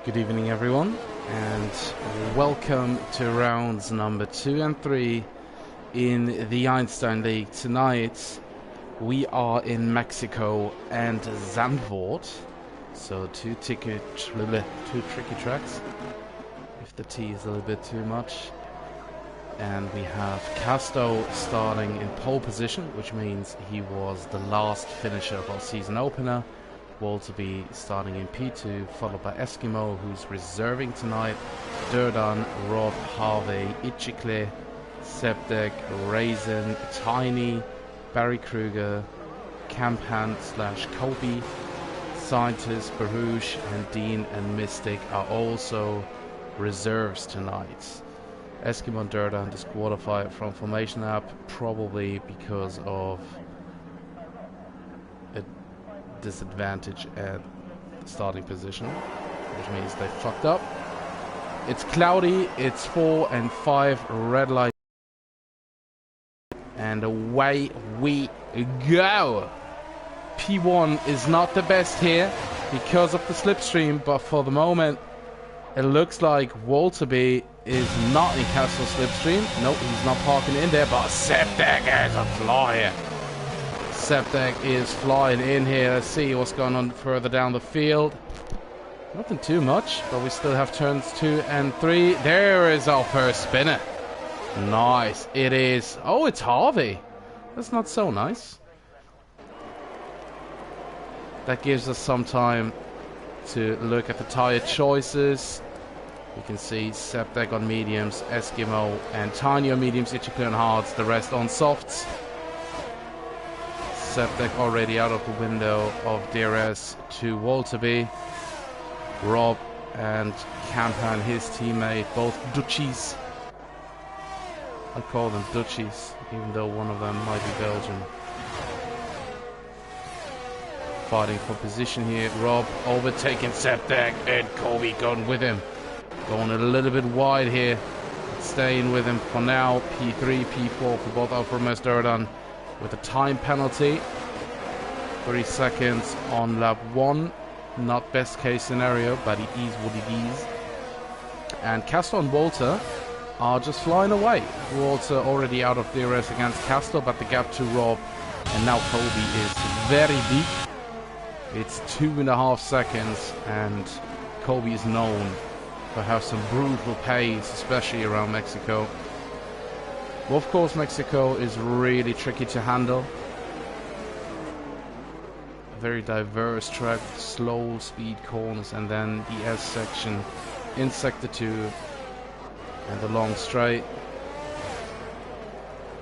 Good evening, everyone, and welcome to rounds number 2 and 3 in the Einstein League. Tonight, we are in Mexico and Zandvoort, so two tricky tracks, if the T is a little bit too much. And we have Casto starting in pole position, which means he was the last finisher of our season opener. Walterby starting in P2, followed by Eskimo, who's reserving tonight. Durdan, Rob, Harvey, Ichikle, Septek, Raisin, Tiny, Barry Kruger, Campan / Kobe, Scientist, Baruch, and Dean and Mystic are also reserves tonight. Eskimo and Durdan disqualified from Formation App, probably because of a disadvantage at the starting position, which means they fucked up. It's cloudy, it's 4 and 5, red light, and away we go. P1 is not the best here because of the slipstream, but for the moment it looks like Walterby is not in Castle slipstream. Nope, he's not parking in there, but Septek is a flyer. Septek is flying in here. Let's see what's going on further down the field. Nothing too much, but we still have turns 2 and 3. There is our first spinner. Nice. It is. Oh, it's Harvey. That's not so nice. That gives us some time to look at the tire choices. You can see Septek on mediums, Eskimo and Tiny on mediums, Ichikle on hards, the rest on softs. Septek already out of the window of DRS to Walterby. Rob and Campan, his teammate, both Dutchies. I call them Dutchies, even though one of them might be Belgian. Fighting for position here. Rob overtaking Septek and Kobe going with him. Going a little bit wide here. Staying with him for now. P3, P4 for both Alfa Romeo Durdan with a time penalty. 3 seconds on lap 1. Not best case scenario, but it is what it is. And Castor and Walter are just flying away. Walter already out of DRS against Castor, but the gap to Rob and now Kobe is very deep. It's 2.5 seconds, and Kobe is known for have some brutal pace, especially around Mexico. Well, of course, Mexico is really tricky to handle. A very diverse track, slow speed corners, and then the S section in sector 2 and the long straight.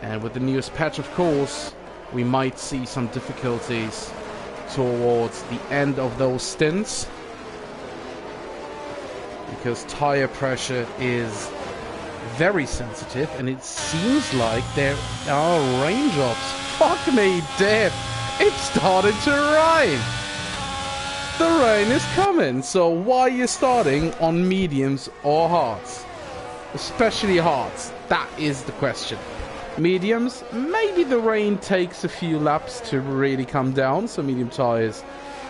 And with the newest patch, of course, we might see some difficulties towards the end of those stints, because tire pressure is very sensitive, and it seems like there are raindrops. Fuck me dead. It started to rain. The rain is coming. So why are you starting on mediums or hards? Especially hards. That is the question. Mediums, maybe the rain takes a few laps to really come down, so medium tires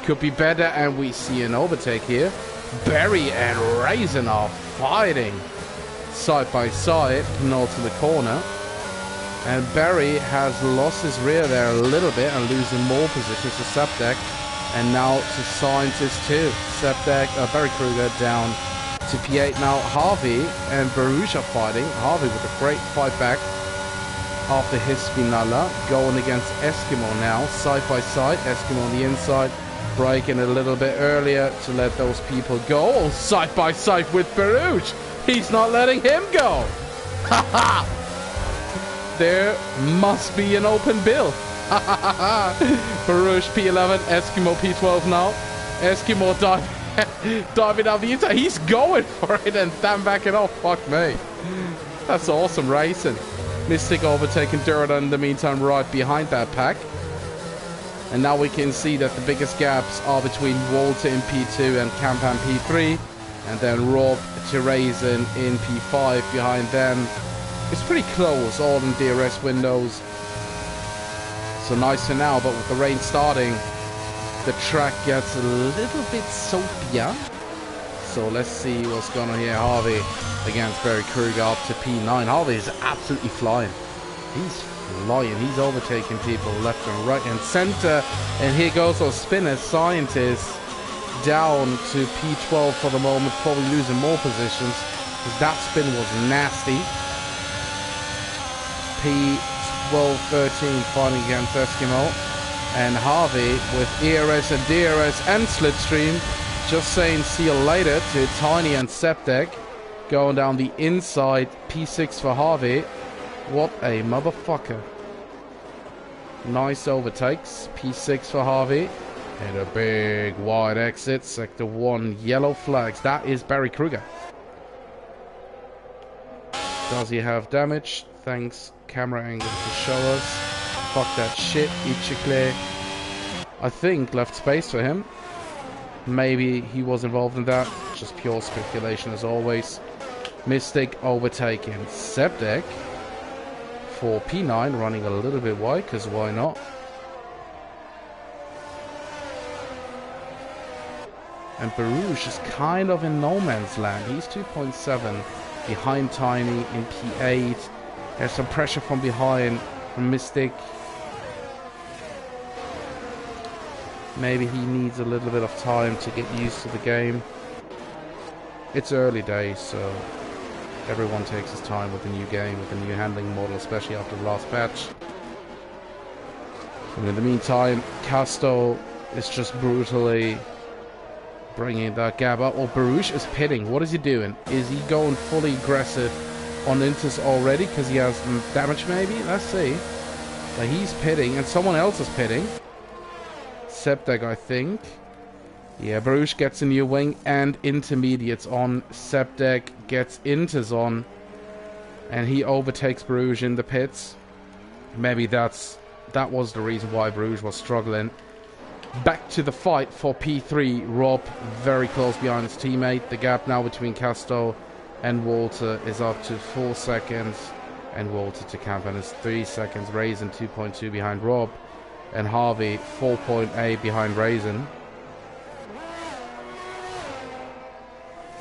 could be better. And we see an overtake here. Barry and Raisin are fighting side by side, not to the corner. And Barry has lost his rear there a little bit and losing more positions to Septek. And now to Scientist too. Septek, Barry Kruger down to P8 now. Harvey and Baruch are fighting. Harvey with a great fight back after his Spinalla. Going against Eskimo now, side by side. Eskimo on the inside. Braking a little bit earlier to let those people go. Oh, side by side with Baruch. He's not letting him go. Haha. There must be an open bill. Baruch P11, Eskimo P12 now. Eskimo diving out the inside. He's going for it and then backing off. Fuck me. That's awesome racing. Mystic overtaking Durdan in the meantime right behind that pack. And now we can see that the biggest gaps are between Walter in P2 and Campan P3. And then Rob to Raisin in P5 behind them. It's pretty close, all in DRS windows. So nice for now, but with the rain starting, the track gets a little bit soapier. So let's see what's going on here. Harvey against Barry Kruger up to P9. Harvey is absolutely flying. He's flying. He's overtaking people left and right and center. And here goes those spinners. Scientists down to P12 for the moment. Probably losing more positions, because that spin was nasty. P12, 13 fighting against Eskimo. And Harvey with ERS and DRS and Slipstream just saying see you later to Tiny and Septek. Going down the inside. P6 for Harvey. What a motherfucker. Nice overtakes. P6 for Harvey. And a big wide exit. Sector 1 yellow flags. That is Barry Kruger. Does he have damage? Thanks camera angle to show us. Fuck that shit. Ichikle. I think left space for him. Maybe he was involved in that. Just pure speculation as always. Mystic overtaking Septek for P9, running a little bit wide, because why not? And Barouche is kind of in no man's land. He's 2.7 behind Tiny in P8. There's some pressure from behind from Mystic. Maybe he needs a little bit of time to get used to the game. It's early days, so everyone takes his time with the new game, with the new handling model, especially after the last patch. And in the meantime, Casto is just brutally bringing that gap up. Oh, Barouche is pitting. What is he doing? Is he going fully aggressive on Intus already because he has damage maybe? Let's see. But he's pitting, and someone else is pitting. Septek, I think. Yeah, Barouche gets a new wing and intermediates on. Septek gets Intus on. And he overtakes Barouche in the pits. Maybe that was the reason why Barouche was struggling. Back to the fight for P3. Rob very close behind his teammate. The gap now between Casto and Walter is up to 4 seconds. And Walter to Campan is 3 seconds. Raisin 2.2 behind Rob. And Harvey 4.8 behind Raisin.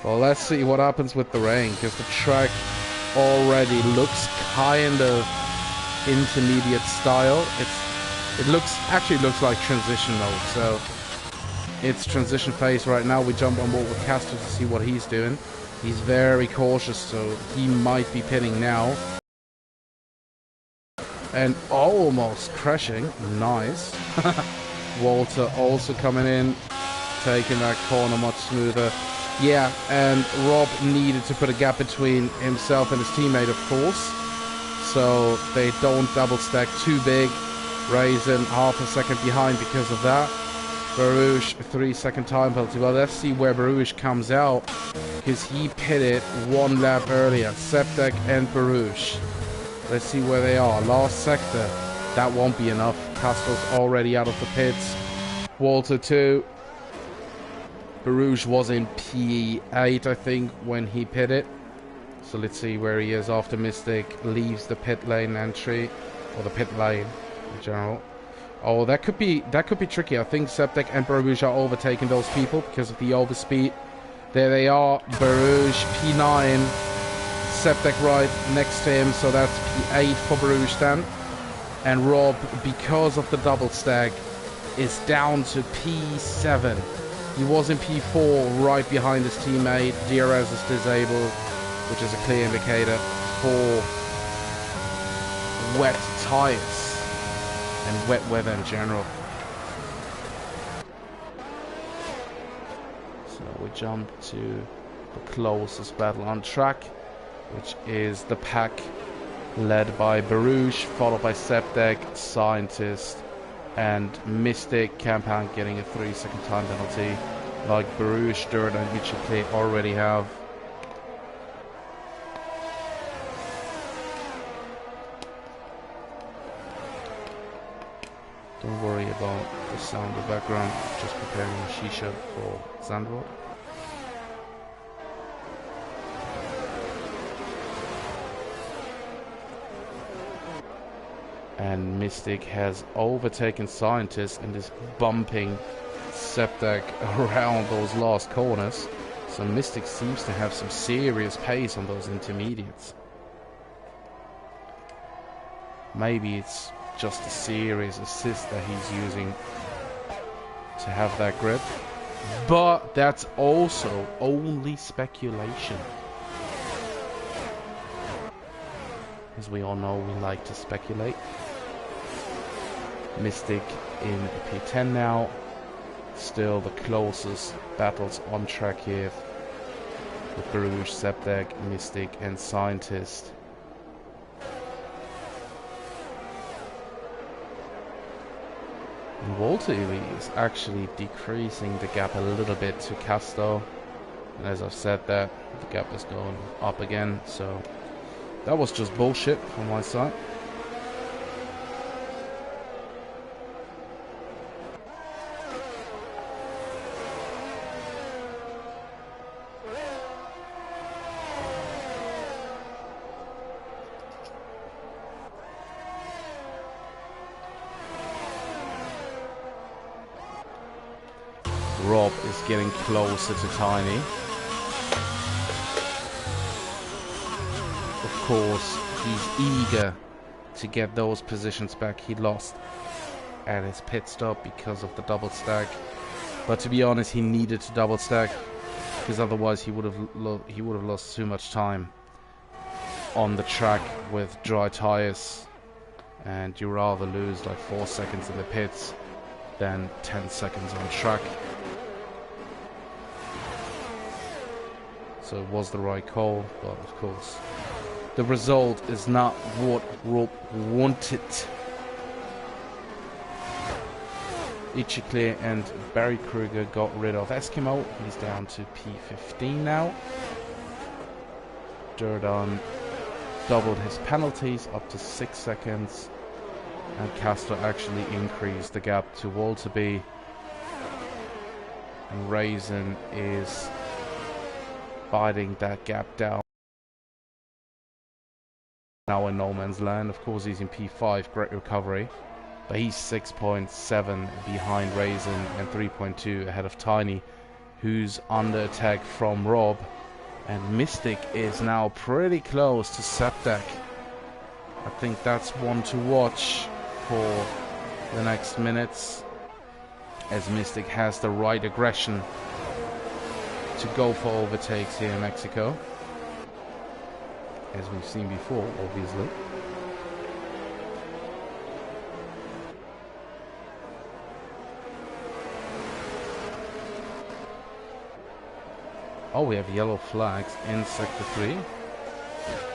Well, let's see what happens with the rain, because the track already looks kind of intermediate style. It actually looks like transition mode, so it's transition phase right now. We jump on board with Castor to see what he's doing. He's very cautious, so he might be pitting now. And almost crashing. Nice. Walter also coming in, taking that corner much smoother. Yeah, and Rob needed to put a gap between himself and his teammate, of course, so they don't double stack too big. Raisin half a second behind because of that. Barouche 3 second time penalty. Well, let's see where Barouche comes out, because he pitted 1 lap earlier. Septek and Barouche. Let's see where they are. Last sector. That won't be enough. Castro's already out of the pits. Walter 2. Barouche was in P8, I think, when he pitted. So let's see where he is after Mystic leaves the pit lane entry, or the pit lane in general. Oh, that could be tricky. I think Septek and Barouche are overtaking those people because of the overspeed. There they are. Barouche P9. Septek right next to him, so that's P8 for Barouche then. And Rob, because of the double stack, is down to P7. He was in P4 right behind his teammate. DRS is disabled, which is a clear indicator for wet tires and wet weather in general. So we jump to the closest battle on track, which is the pack led by Barouche, followed by Septek, Scientist, and Mystic. Campan getting a 3 second time penalty, like Barouche, Dirt, and Ichikle already have. Don't worry about the sound in the background, just preparing a shisha for Zandvoort. And Mystic has overtaken Scientist and is bumping Septek around those last corners. So Mystic seems to have some serious pace on those intermediates. Maybe it's just a serious assist that he's using to have that grip. But that's also only speculation. As we all know, we like to speculate. Mystic in P10 now. Still the closest battles on track here with Baruch, Septek, Mystic and Scientist. And Walter is actually decreasing the gap a little bit to Casto. And as I've said that, the gap is going up again. So that was just bullshit from my side. Rob is getting closer to Tiny. Of course, he's eager to get those positions back he lost at his pit stop because of the double stack. But to be honest, he needed to double stack because otherwise he would have lost too much time on the track with dry tires, and you rather lose like 4 seconds in the pits than 10 seconds on track. So it was the right call, but of course the result is not what Rob wanted. Ichikle and Barry Kruger got rid of Eskimo. He's down to P15 now. Durdan doubled his penalties up to 6 seconds. And Castro actually increased the gap to Walterby. And Raisin is biting that gap down. Now in no man's land. Of course he's in P5, great recovery. But he's 6.7 behind Raisin and 3.2 ahead of Tiny, who's under attack from Rob. And Mystic is now pretty close to Septek. I think that's one to watch for the next minutes, as Mystic has the right aggression to go for overtakes here in Mexico, as we've seen before, obviously. Oh, we have yellow flags in Sector 3.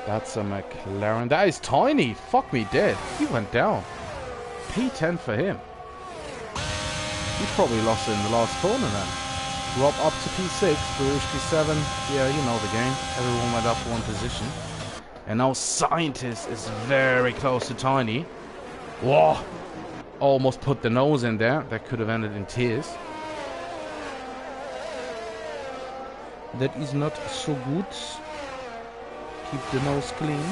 That's a McLaren. That is Tiny. Fuck me dead. He went down. P10 for him. He probably lost it in the last corner then. Rob up to P6. Baruch P7. Yeah, you know the game. Everyone went up one position. And now Scientist is very close to Tiny. Whoa. Almost put the nose in there. That could have ended in tears. That is not so good. Keep the nose clean.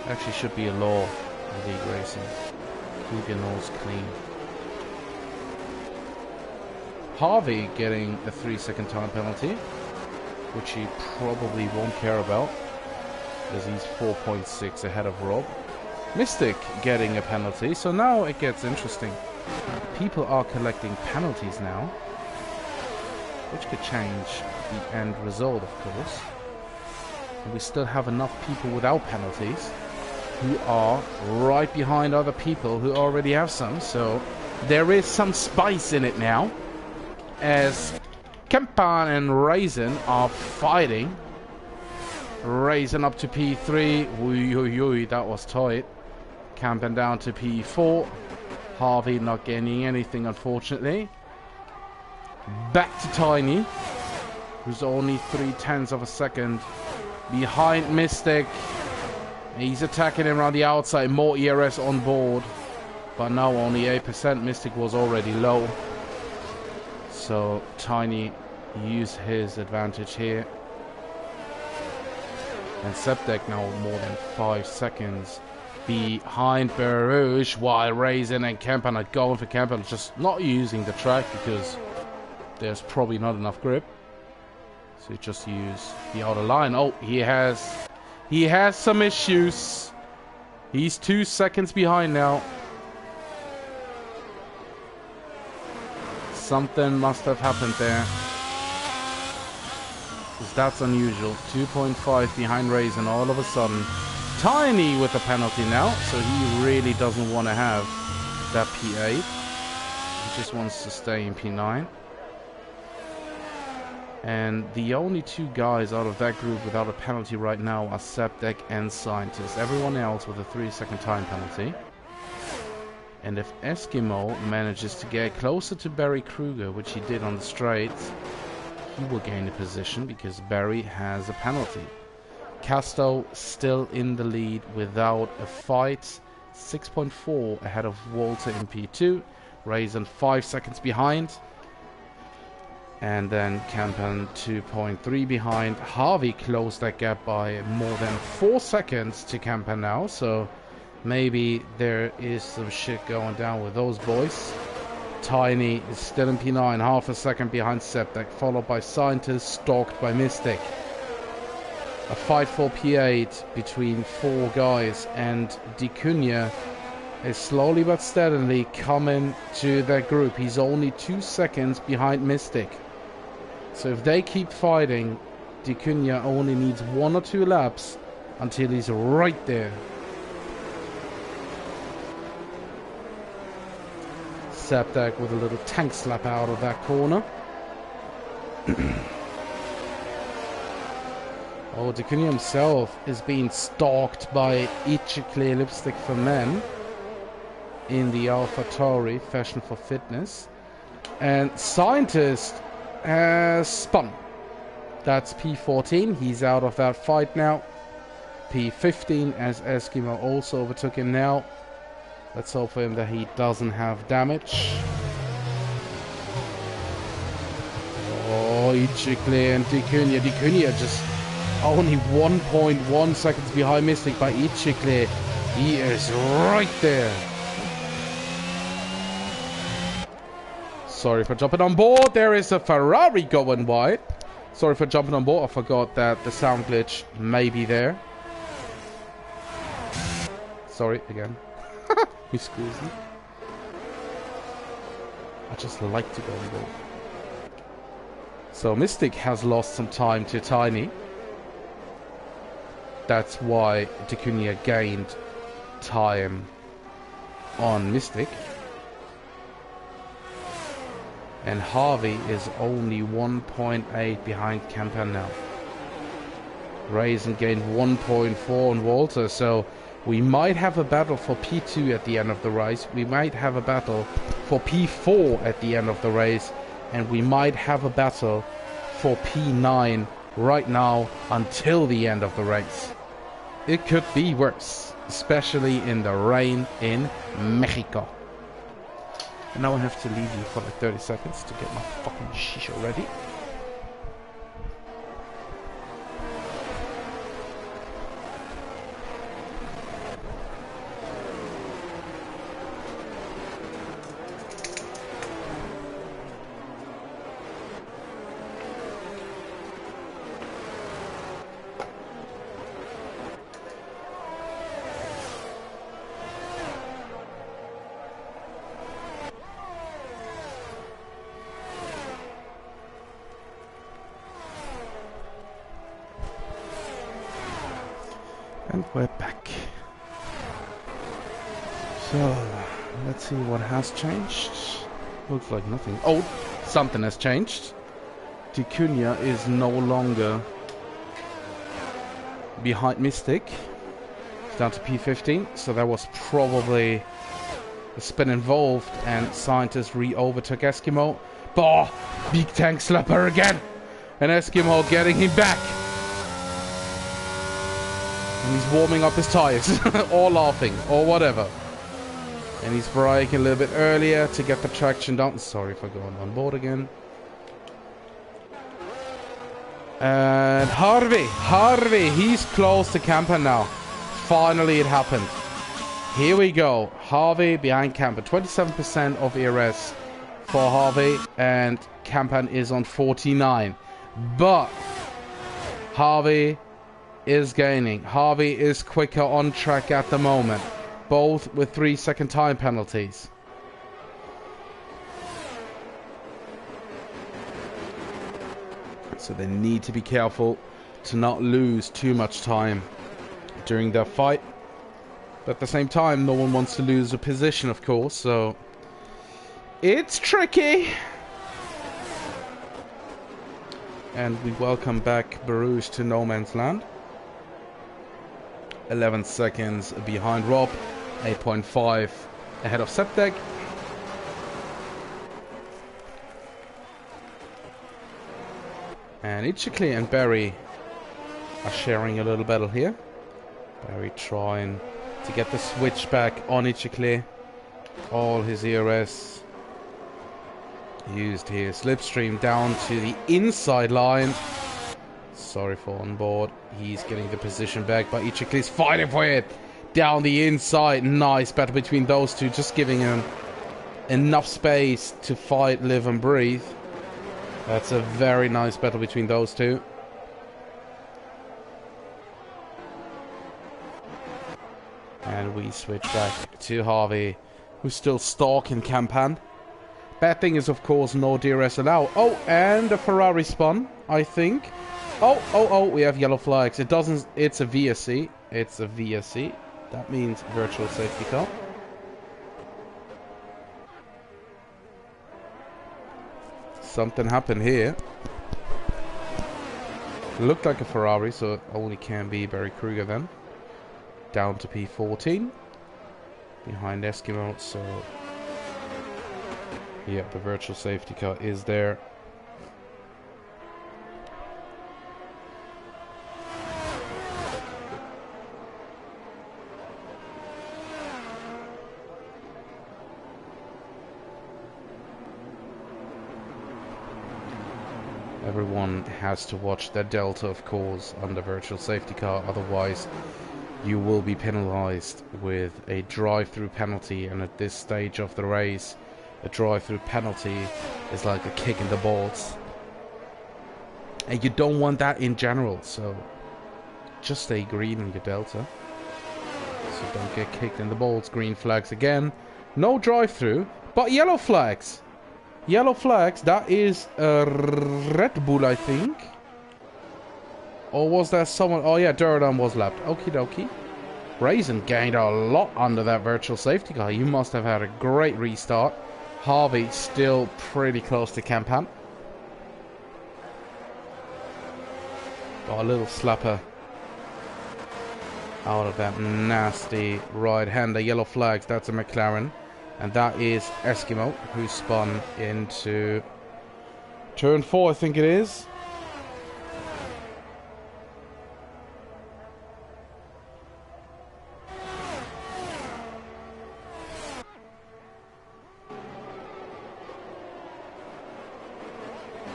Actually should be a law in league racing. Keep your nose clean. Harvey getting a 3-second time penalty, which he probably won't care about, as he's 4.6 ahead of Rob. Mystic getting a penalty, so now it gets interesting. People are collecting penalties now, which could change the end result, of course. And we still have enough people without penalties who are right behind other people who already have some, so there is some spice in it now, as Kempan and Raisin are fighting. Raisin up to P3. Ui, that was tight. Campen down to P4. Harvey not gaining anything, unfortunately. Back to Tiny, who's only 0.3 of a second behind Mystic. He's attacking him around the outside. More ERS on board, but now only 8%. Mystic was already low, so Tiny used his advantage here. And Septek now more than 5 seconds behind Barouche, while Raisin and Kemper are going for Kemper, just not using the track because there's probably not enough grip. So you just use the outer line. Oh, he has some issues. He's 2 seconds behind now. Something must have happened there. Because that's unusual. 2.5 behind Raisin all of a sudden. Tiny with the penalty now, so he really doesn't want to have that P8. He just wants to stay in P9. And the only two guys out of that group without a penalty right now are Septek and Scientist. Everyone else with a 3-second time penalty. And if Eskimo manages to get closer to Barry Kruger, which he did on the straights, he will gain a position because Barry has a penalty. Casto still in the lead without a fight. 6.4 ahead of Walter in P2. Raisin 5 seconds behind. And then Campan 2.3 behind. Harvey closed that gap by more than 4 seconds to Campan now. So maybe there is some shit going down with those boys. Tiny is still in P9, half a second behind Septek, followed by Scientist, stalked by Mystic. A fight for P8 between 4 guys, and Dicunia is slowly but steadily coming to that group. He's only 2 seconds behind Mystic. So if they keep fighting, Dicunia only needs 1 or 2 laps until he's right there. Septek with a little tank slap out of that corner. Oh, Dicunia himself is being stalked by Ichiclear Lipstick for Men in the AlphaTauri Fashion for Fitness. And Scientist has spun. That's P14. He's out of that fight now. P15 as Eskimo also overtook him now. Let's hope for him that he doesn't have damage. Oh, Ichiclear and Dicunia. Dicunia just only 1.1 seconds behind Mystic by Ichiclear. He is right there. Sorry for jumping on board. There is a Ferrari going wide. Sorry for jumping on board. I forgot that the sound glitch may be there. Sorry again. Excuse me. I just like to go on board. So Mystic has lost some time to Tiny. That's why Dicunia gained time on Mystic. And Harvey is only 1.8 behind Campan now. Raisin gained 1.4 on Walter, so we might have a battle for P2 at the end of the race. We might have a battle for P4 at the end of the race. And we might have a battle for P9 right now until the end of the race. It could be worse, especially in the rain in Mexico. And now I have to leave you for like 30 seconds to get my fucking shisha ready. And we're back. So, let's see what has changed. Looks like nothing. Oh, something has changed. Dicunia is no longer behind Mystic. It's down to P15, so that was probably a spin involved, and Scientist re-overtook Eskimo. Bah! Big tank slapper again! And Eskimo getting him back! And he's warming up his tires, or laughing, or whatever. And he's braking a little bit earlier to get the traction down. Sorry for going on board again. And Harvey, he's close to Campan now. Finally it happened. Here we go. Harvey behind Campan. 27% of ERS for Harvey. And Campan is on 49. But Harvey is gaining. Harvey is quicker on track at the moment. Both with 3-second time penalties. So they need to be careful to not lose too much time during their fight. But at the same time, no one wants to lose a position, of course, so it's tricky. And we welcome back Barouche to no man's land. 11 seconds behind Rob, 8.5 ahead of Septek. And Ichikli and Barry are sharing a little battle here. Barry trying to get the switch back on Ichikli. All his ERS used here. Slipstream down to the inside line. Sorry for on board. He's getting the position back, but Ichikli's fighting for it. Down the inside. Nice battle between those two. Just giving him enough space to fight, live and breathe. That's a very nice battle between those two. And we switch back to Harvey, who's still stalking Campan. Bad thing is, of course, no DRS allowed. Oh, and a Ferrari spun, I think. Oh, we have yellow flags. It doesn't, it's a VSC. It's a VSC. That means virtual safety car. Something happened here. Looked like a Ferrari, so it only can be Barry Kruger then. Down to P14. Behind Eskimo, so... yeah, the virtual safety car is there. Everyone has to watch their delta, of course, on the virtual safety car, otherwise you will be penalized with a drive-through penalty, and at this stage of the race a drive-through penalty is like a kick in the balls, and you don't want that in general, so just stay green on your delta, so don't get kicked in the balls. Green flags again, no drive-through, but yellow flags. Yellow flags, that is a Red Bull, I think. Or was there someone? Oh yeah, Durham was lapped. Okie dokie. Raisin gained a lot under that virtual safety car. You must have had a great restart. Harvey still pretty close to Campan. Got a little slapper out of that nasty right-hander. Yellow flags, that's a McLaren. And that is Eskimo, who spun into turn 4, I think it is.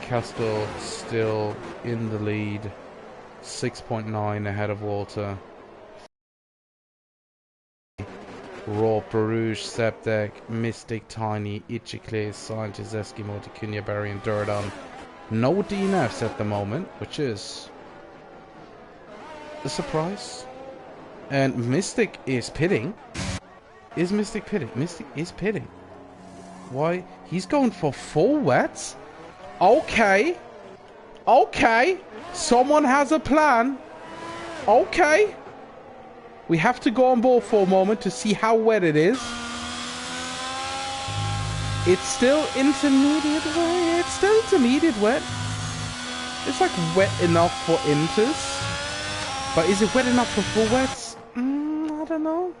Castle still in the lead, 6.9 ahead of Walter. Raw, Barouche, Septek, Mystic, Tiny, Ichikli, Scientist, Eskimo, Ticunia, Barry, and Durdan. No DNFs at the moment, which is a surprise. And Mystic is pitting. Is Mystic pitting? Mystic is pitting. Why? He's going for 4 wets? Okay. Okay. Someone has a plan. Okay. We have to go on board for a moment to see how wet it is. It's still intermediate wet. It's still intermediate wet. It's like wet enough for inters. But is it wet enough for full wets? I don't know.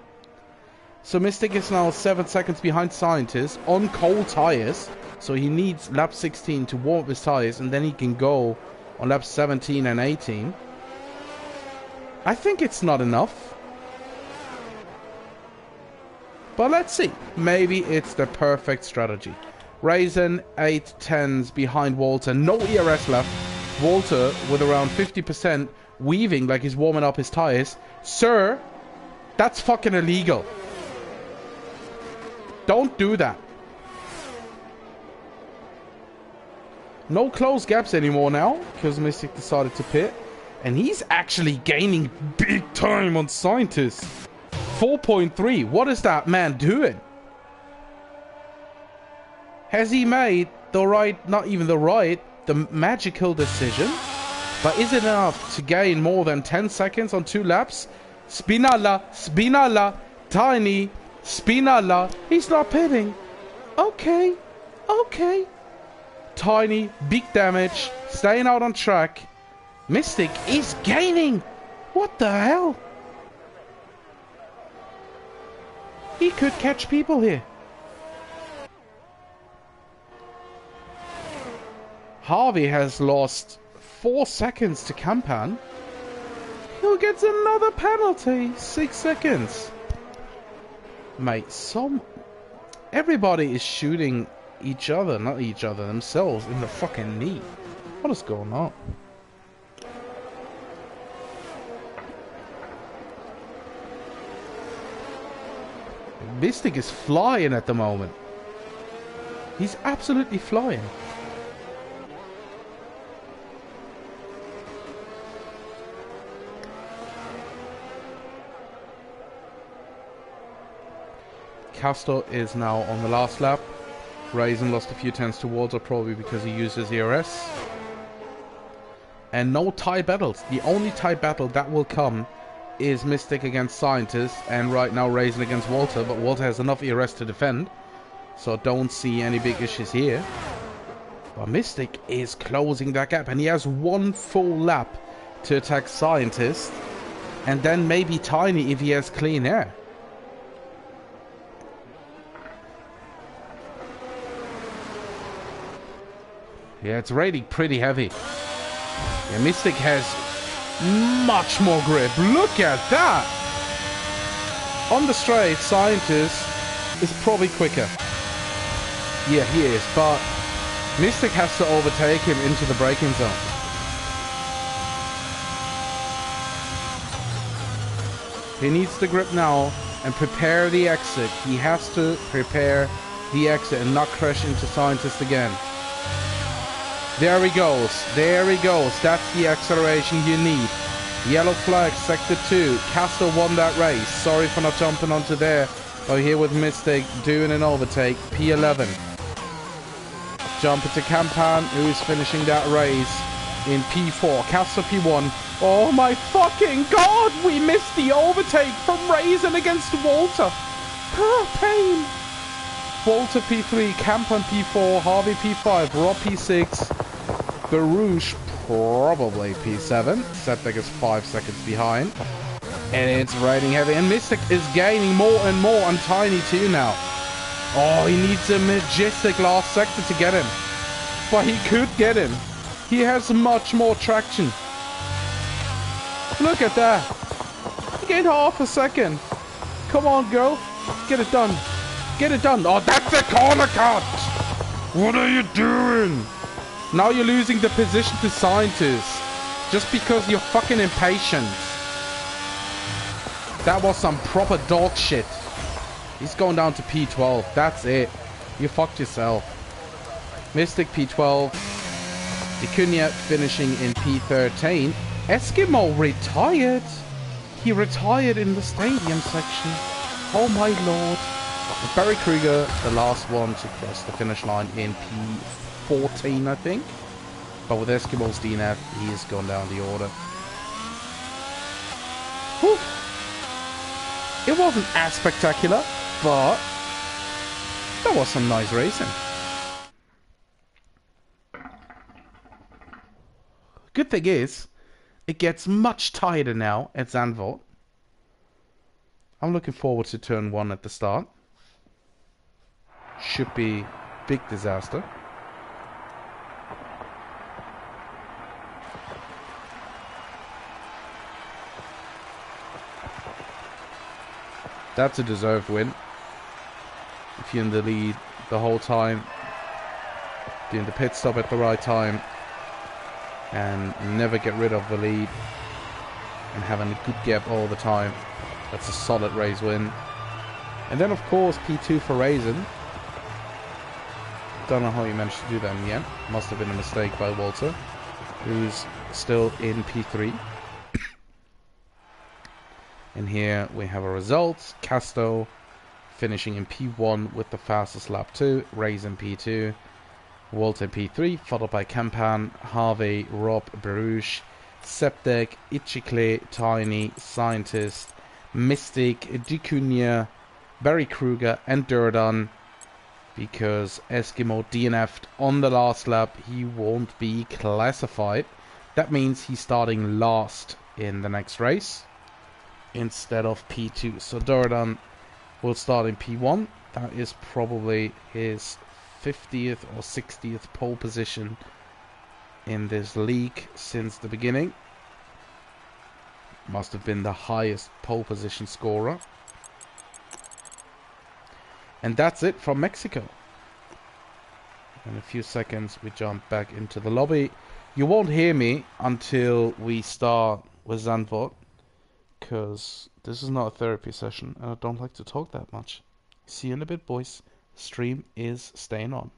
So Mystic is now 7 seconds behind Scientist on cold tires. So he needs lap 16 to warm up his tires, and then he can go on lap 17 and 18. I think it's not enough. But let's see. Maybe it's the perfect strategy. Raisin 8/10s behind Walter. No ERS left. Walter with around 50% weaving like he's warming up his tires. Sir, that's fucking illegal. Don't do that. No close gaps anymore now, because Mystic decided to pit. And he's actually gaining big time on Scientist. 4.3. What is that man doing? Has he made the right, not even the right, the magical decision? But is it enough to gain more than 10 seconds on 2 laps? Spinalla, Spinalla, Tiny, Spinalla. He's not pitting. Okay, okay. Tiny, big damage, staying out on track. Mystic is gaining. What the hell? He could catch people here. Harvey has lost 4 seconds to Campan. He'll get another penalty. 6 seconds. Mate, everybody is shooting each other, not each other, themselves in the fucking knee. What is going on? Mystic is flying at the moment. He's absolutely flying. Castor is now on the last lap. Raisin lost a few tenths to Walter, probably because he used his ERS. And no tie battles. The only tie battle that will come is Mystic against Scientist, and right now Raisin against Walter, but Walter has enough ERS to defend, so don't see any big issues here. But Mystic is closing that gap, and he has 1 full lap to attack Scientist, and then maybe Tiny if he has clean air. Yeah, it's raining pretty heavy. Yeah, Mystic has much more grip. Look at that! On the straight, Scientist is probably quicker. Yeah, he is, but Mystic has to overtake him into the braking zone. He needs the grip now and prepare the exit. He has to prepare the exit and not crash into Scientist again. There he goes. There he goes. That's the acceleration you need. Yellow flag, sector 2. Castor won that race. Sorry for not jumping onto there. Oh, here with Mystic doing an overtake. P11. Jumping to Campan, who is finishing that race in P4. Castor P1. Oh my fucking god! We missed the overtake from Raisin against Walter. Ah, pain. Walter P3, Campan P4, Harvey P5, Rob P6. Barouche probably P7. Setback is 5 seconds behind. And it's raining heavy. And Mystic is gaining more and more on Tiny too now. Oh, he needs a majestic last sector to get him. But he could get him. He has much more traction. Look at that. He gained half a second. Come on, girl. Get it done. Get it done. Oh, that's a corner cut. What are you doing? Now you're losing the position to Scientist. Just because you're fucking impatient. That was some proper dog shit. He's going down to P12. That's it. You fucked yourself. Mystic P12. Vicuña finishing in P13. Eskimo retired. He retired in the stadium section. Oh my lord. Barry Kruger, the last one to cross the finish line in P14, I think. But with Eskimo's DNF, he has gone down the order. Whew. It wasn't as spectacular, but that was some nice racing. Good thing is, it gets much tighter now at Zandvoort. I'm looking forward to turn 1 at the start. Should be big disaster. That's a deserved win. If you're in the lead the whole time, doing the pit stop at the right time, and never get rid of the lead, and having a good gap all the time, that's a solid race win. And then, of course, P2 for Raisin. Don't know how he managed to do that in the end. Must have been a mistake by Walter, who's still in P3. And here we have a result. Casto finishing in P1 with the fastest lap 2. Raisin P2. Walter P3, followed by Campan, Harvey, Rob, Baruch, Septek, Ichikle, Tiny, Scientist, Mystic, Ducunia, Barry Kruger, and Durdan. Because Eskimo DNF'd on the last lap, he won't be classified. That means he's starting last in the next race instead of P2. So Durdan will start in P1. That is probably his 50th or 60th pole position in this league since the beginning. Must have been the highest pole position scorer. And that's it from Mexico. In a few seconds we jump back into the lobby. You won't hear me until we start with Zandvoort, because this is not a therapy session and I don't like to talk that much. See you in a bit, boys. Stream is staying on.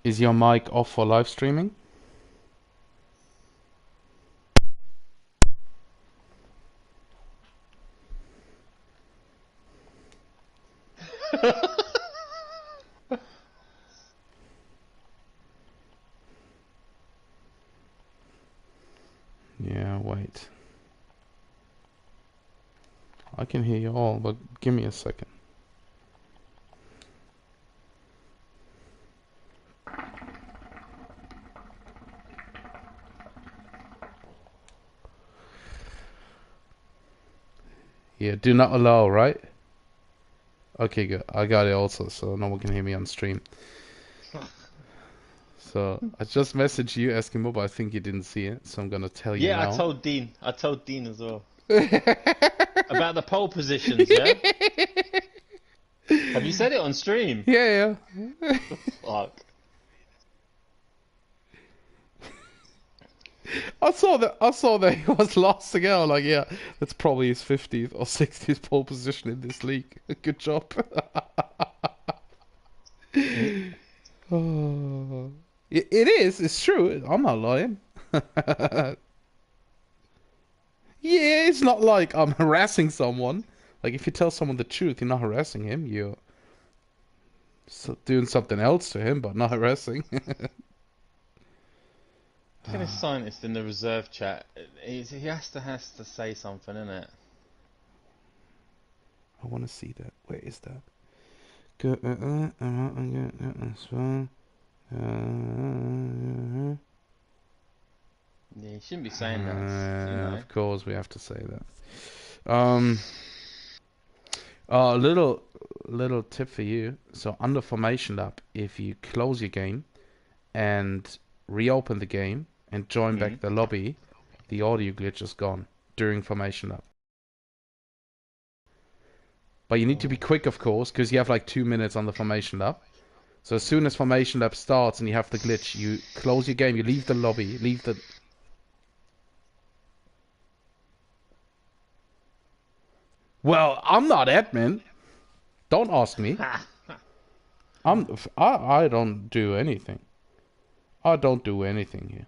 Is your mic off for live streaming? Yeah, wait. I can hear you all, but give me a second. Yeah, do not allow, right? Okay, good. I got it also, so no one can hear me on stream. So I just messaged you Eskimo, but I think you didn't see it, so I'm gonna tell you Yeah, now. I told Dean. I told Dean as well. About the pole positions, yeah? Have you said it on stream? Yeah, Fuck. I saw that he was lost again. Like, yeah, that's probably his 50th or 60th pole position in this league. Good job. Oh. It is. It's true. I'm not lying. Yeah, it's not like I'm harassing someone. Like, if you tell someone the truth, you're not harassing him. You're doing something else to him, but not harassing. Look at this scientist in the reserve chat. He has to say something, innit? I want to see that. Where is that? Yeah, you shouldn't be saying that. You know. Of course, we have to say that. Little tip for you. So under Formation Lab, if you close your game and reopen the game and join back the lobby, the audio glitch is gone during Formation Lab. But you need to be quick, of course, because you have like 2 minutes on the Formation Lab. So as soon as Formation Lab starts and you have the glitch, you close your game, you leave the lobby, leave the... Well, I'm not admin. Don't ask me. I don't do anything. I don't do anything here.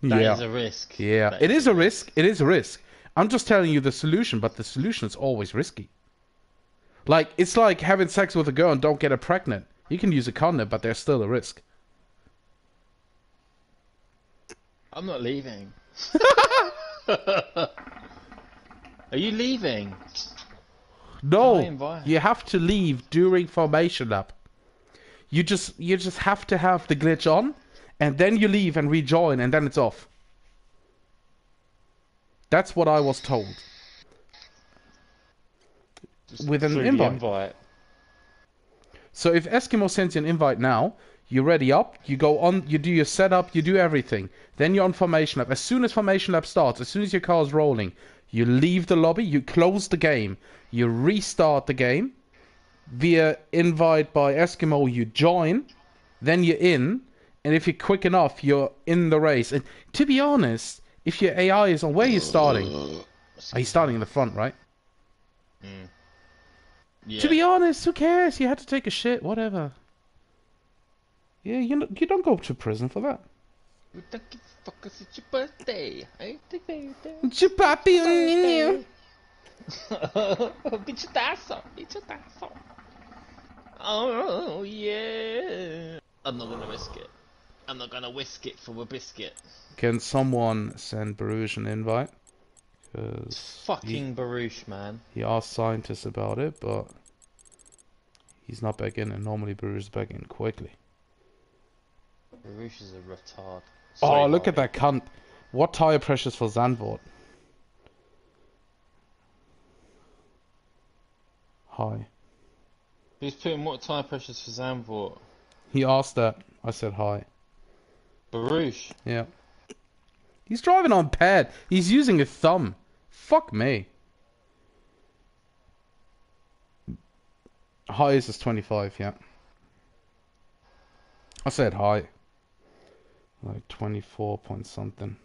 That is a risk. Yeah, it is a risk. It is a risk. I'm just telling you the solution, but the solution is always risky. Like, it's like having sex with a girl and don't get her pregnant. You can use a condom, but there's still a risk. I'm not leaving. Are you leaving? No, you have to leave during Formation Lab. You just have to have the glitch on, and then you leave and rejoin, and then it's off. That's what I was told. Just with an through the invite. So if Eskimo sends you an invite now, you're ready up, you go on, you do your setup, you do everything. Then you're on Formation Lab. As soon as Formation Lab starts, as soon as your car is rolling, you leave the lobby, you close the game, you restart the game. Via invite by Eskimo, you join, then you're in, and if you're quick enough, you're in the race. And to be honest, if your AI is on, where are you starting? Are you starting in the front, right? Yeah. To be honest, who cares? You had to take a shit, whatever. Yeah, you don't go to prison for that. We don't give a fuck 'cause it's your birthday. It's your papi. Bichutazo. Oh, yeah. I'm not gonna risk it. I'm not gonna whisk it for a biscuit. Can someone send Baruch an invite? Cause fucking Baruch, man. He asked scientists about it, but he's not back in, and normally Baruch is back in quickly. Baruch is a retard. Sorry, look at that cunt. What tire pressures for Zandvoort? Hi. Who's putting what tire pressures for Zandvoort? He asked that. I said hi. Baruch? Yeah. He's driving on pad. He's using a thumb. Fuck me. Highest is 25, yeah. I said hi. Like 24 point something.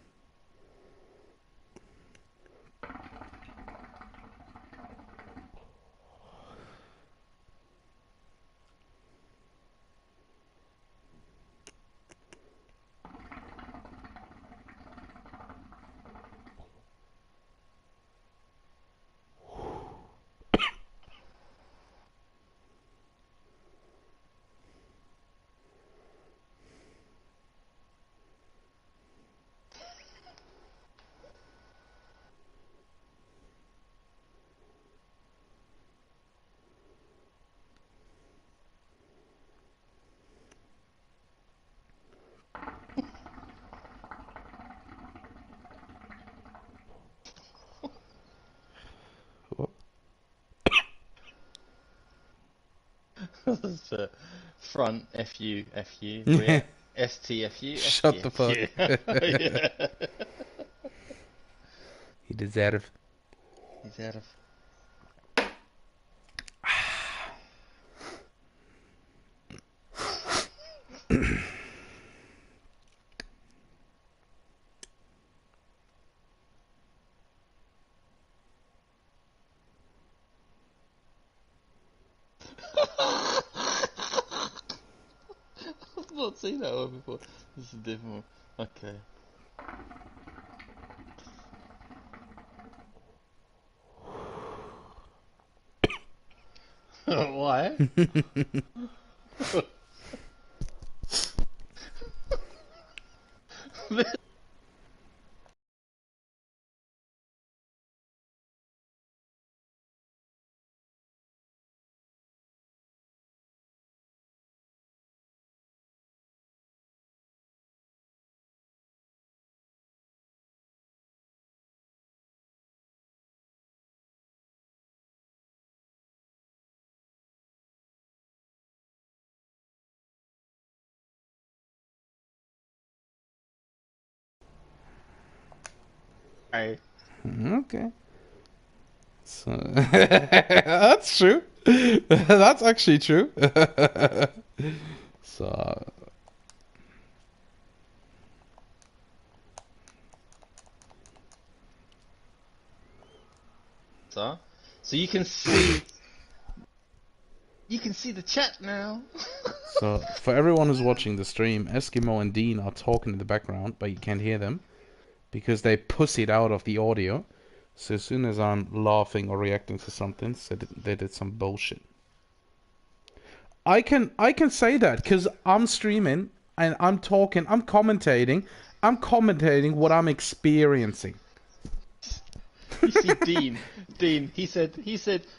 Front FU FU, rear STFU. Shut the fuck. He deserve. not seen that one before. This is a different one. Okay. Why? Hey. Okay. So that's true. That's actually true. So So you can see the chat now. so for everyone who's watching the stream, Eskimo and Dean are talking in the background, but you can't hear them because they pussied out of the audio. So as soon as I'm laughing or reacting to something, so they did some bullshit. I can say that because I'm streaming and I'm talking, I'm commentating what I'm experiencing. You see Dean, he said,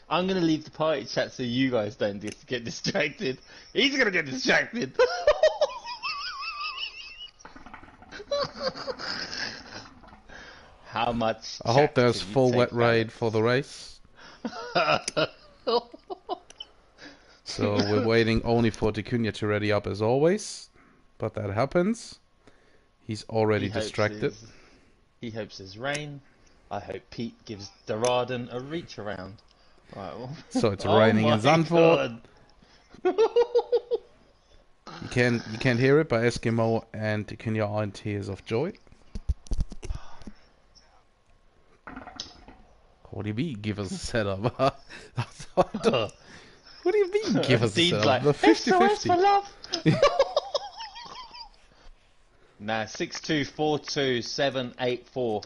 I'm gonna leave the party chat so you guys don't get distracted. He's gonna get distracted. How much I hope chat there's can you full wet take, raid for the race. So we're waiting only for Ticunia to ready up as always. But that happens. He's already distracted. He hopes there's rain. I hope Pete gives Doradin a reach around. Right, well. So it's Oh raining in my Zandvoort. God. You can't hear it, but Eskimo and Ticunia are in tears of joy. What do you mean, give us a setup? What do you mean, give us a Dean's setup? like, The 50-50. for love. Nah, 6242784.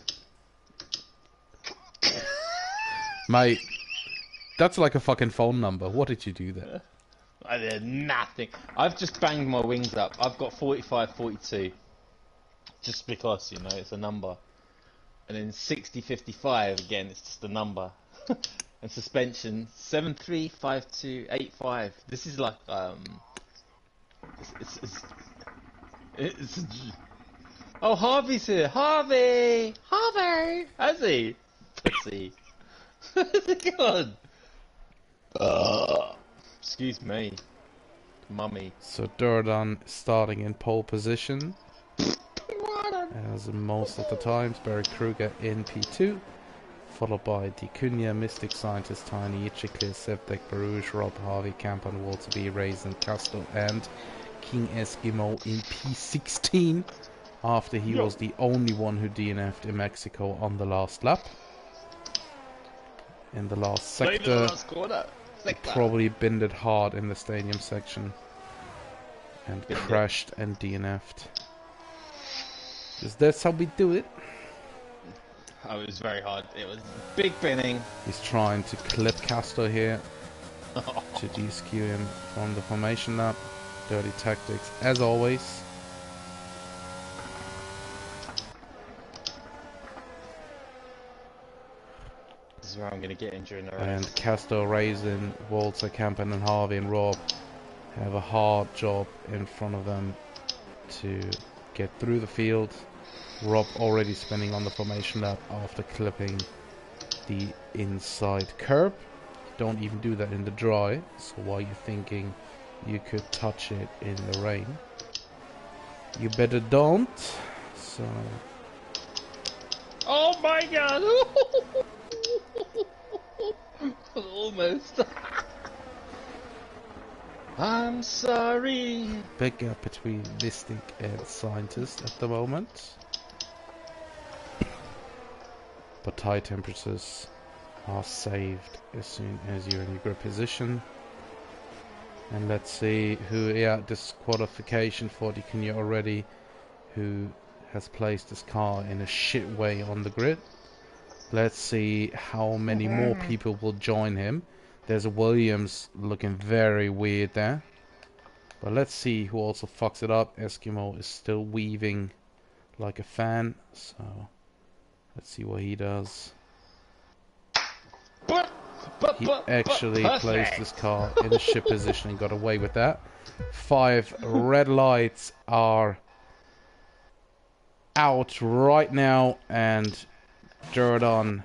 Mate, that's like a fucking phone number. What did you do there? I did nothing. I've just banged my wings up. I've got 4542. Just because, you know, it's a number. And then 6055, again, it's just a number. And suspension, 735285. This is like, it's oh, Harvey's here. Harvey! Harvey! Has he? Pussy. God. Excuse me. Mummy. So Durdan starting in pole position. As most of the times, Barry Kruger in P2. Followed by Ticunia, Mystic Scientist, Tiny, Ichiklis, Sevdek, Barouche, Rob, Harvey, Campan, Walter B, Raisin, Castle, and King Eskimo in P16. After he was the only one who DNF'd in Mexico on the last lap. In the last sector, he probably binned it hard in the stadium section. And crashed and DNF'd. Because that's how we do it. Oh, it was very hard. It was big binning. He's trying to clip Castor here to de-skew him from the formation lap. Dirty tactics, as always. This is where I'm going to get injured in a race. And Castor, Raisin, Walter, Campan and Harvey and Rob have a hard job in front of them to get through the field. Rob already spinning on the formation lap after clipping the inside curb. Don't even do that in the dry, so why are you thinking you could touch it in the rain? You better don't. So oh my God! Almost. I'm sorry. big gap between Mystic and Scientist at the moment. But high temperatures are saved as soon as you're in your grip position. And let's see who, yeah, disqualification for Dicunia already, who has placed his car in a shit way on the grid. Let's see how many more people will join him. There's a Williams looking very weird there. But let's see who also fucks it up. Eskimo is still weaving like a fan, so let's see what he does. He actually placed his car in a shit position and got away with that. 5 red lights are out right now, and Jordan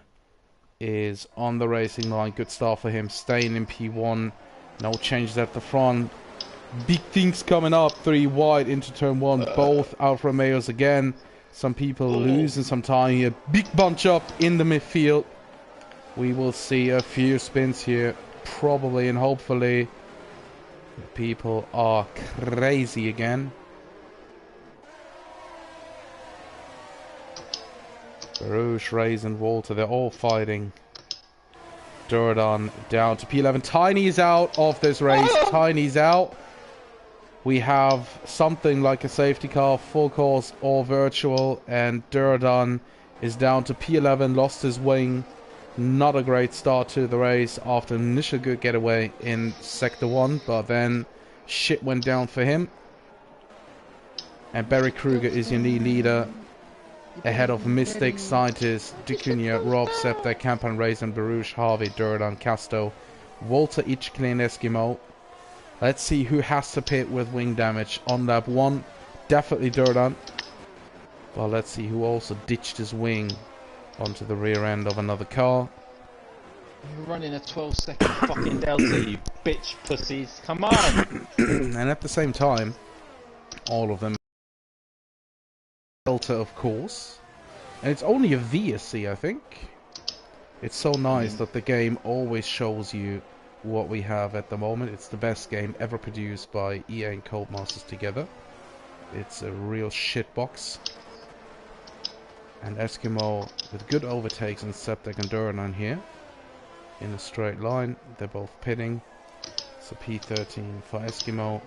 is on the racing line. Good start for him, staying in P1. No changes at the front. Big things coming up. 3 wide into turn 1. Both Alfa Romeos again. Some people losing some time here. Big bunch up in the midfield. We will see a few spins here, probably, and hopefully people are crazy again. Barouche, Raisin, Walter, they're all fighting. Durdan down to P11. Tiny's out of this race. Tiny's out. We have something like a safety car, full course or virtual, and Durdan is down to P11, lost his wing. Not a great start to the race after an initial good getaway in Sector 1, but then shit went down for him. And Barry Kruger is your new leader, ahead of Mystic, Scientist, Dicunia, Rob, Septa, Campan, Raisin, Barouche, Harvey, Durdan, Casto, Walter, Ichklin, Eskimo. Let's see who has to pit with wing damage on lap 1. Definitely Durdan. Well, let's see who also ditched his wing onto the rear end of another car. You're running a 12-second fucking delta, you bitch pussies. Come on! And at the same time, all of them delta, of course. And it's only a VSC, I think. It's so nice that the game always shows you what we have at the moment. It's the best game ever produced by EA and Codemasters together. It's a real shitbox. And Eskimo with good overtakes on Septek and Durnan here. In a straight line. They're both pitting. So P13 for Eskimo.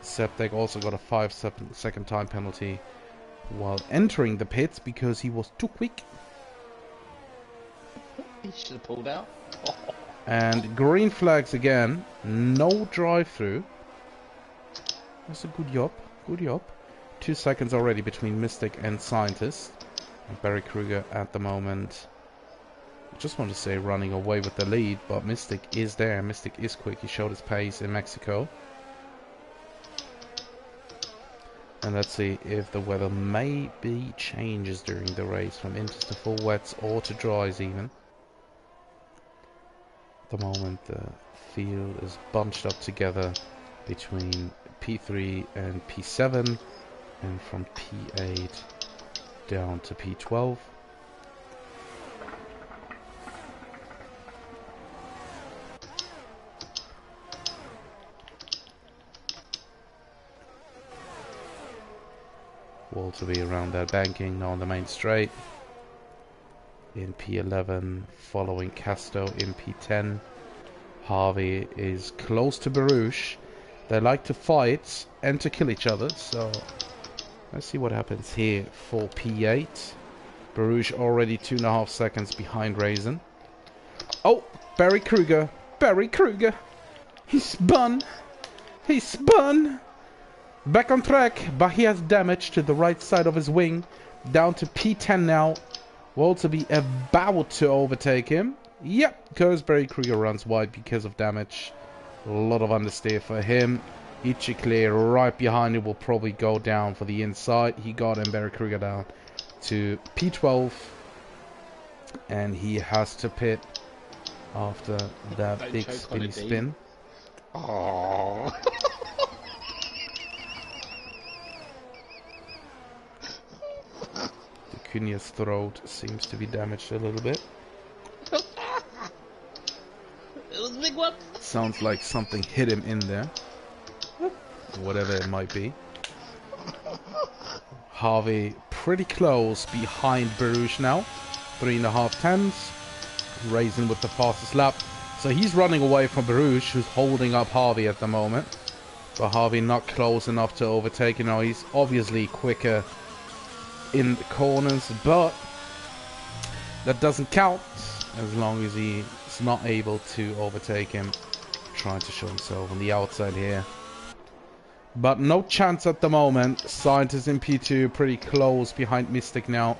Septek also got a 5-second time penalty while entering the pits because he was too quick. He should have pulled out. And green flags again. No drive-through. That's a good job. Good job. 2 seconds already between Mystic and Scientist. And Barry Kruger at the moment, I just want to say, running away with the lead, but Mystic is there. Mystic is quick. He showed his pace in Mexico. And let's see if the weather maybe changes during the race from inters to full wets or to dries even. At the moment the field is bunched up together between P3 and P7, and from P8 down to P12. Wall to be around that banking, now on the main straight. In P11, following Casto in P10. Harvey is close to Barouche. They like to fight and to kill each other, so let's see what happens here for P8. Barouche already 2.5 seconds behind Raisin. Oh, Barry Kruger. Barry Kruger. He spun. He spun. Back on track, but he has damage to the right side of his wing. Down to P10 now. Will to be about to overtake him. Yep, because Barry Kruger runs wide because of damage. A lot of understeer for him. Ichikle right behind him will probably go down for the inside. He got him, Barry Kruger, down to P12. And he has to pit after that big spinny spin. Oh. Cunha's throat seems to be damaged a little bit. It was a big one. Sounds like something hit him in there. Whatever it might be. Harvey pretty close behind Barouche now. 3.5 tenths. Raisin with the fastest lap. So he's running away from Baruch, who's holding up Harvey at the moment. But Harvey not close enough to overtake. You know, he's obviously quicker in the corners, but that doesn't count as long as he's not able to overtake him. Trying to show himself on the outside here. But no chance at the moment. Scientist in P2 pretty close behind Mystic now.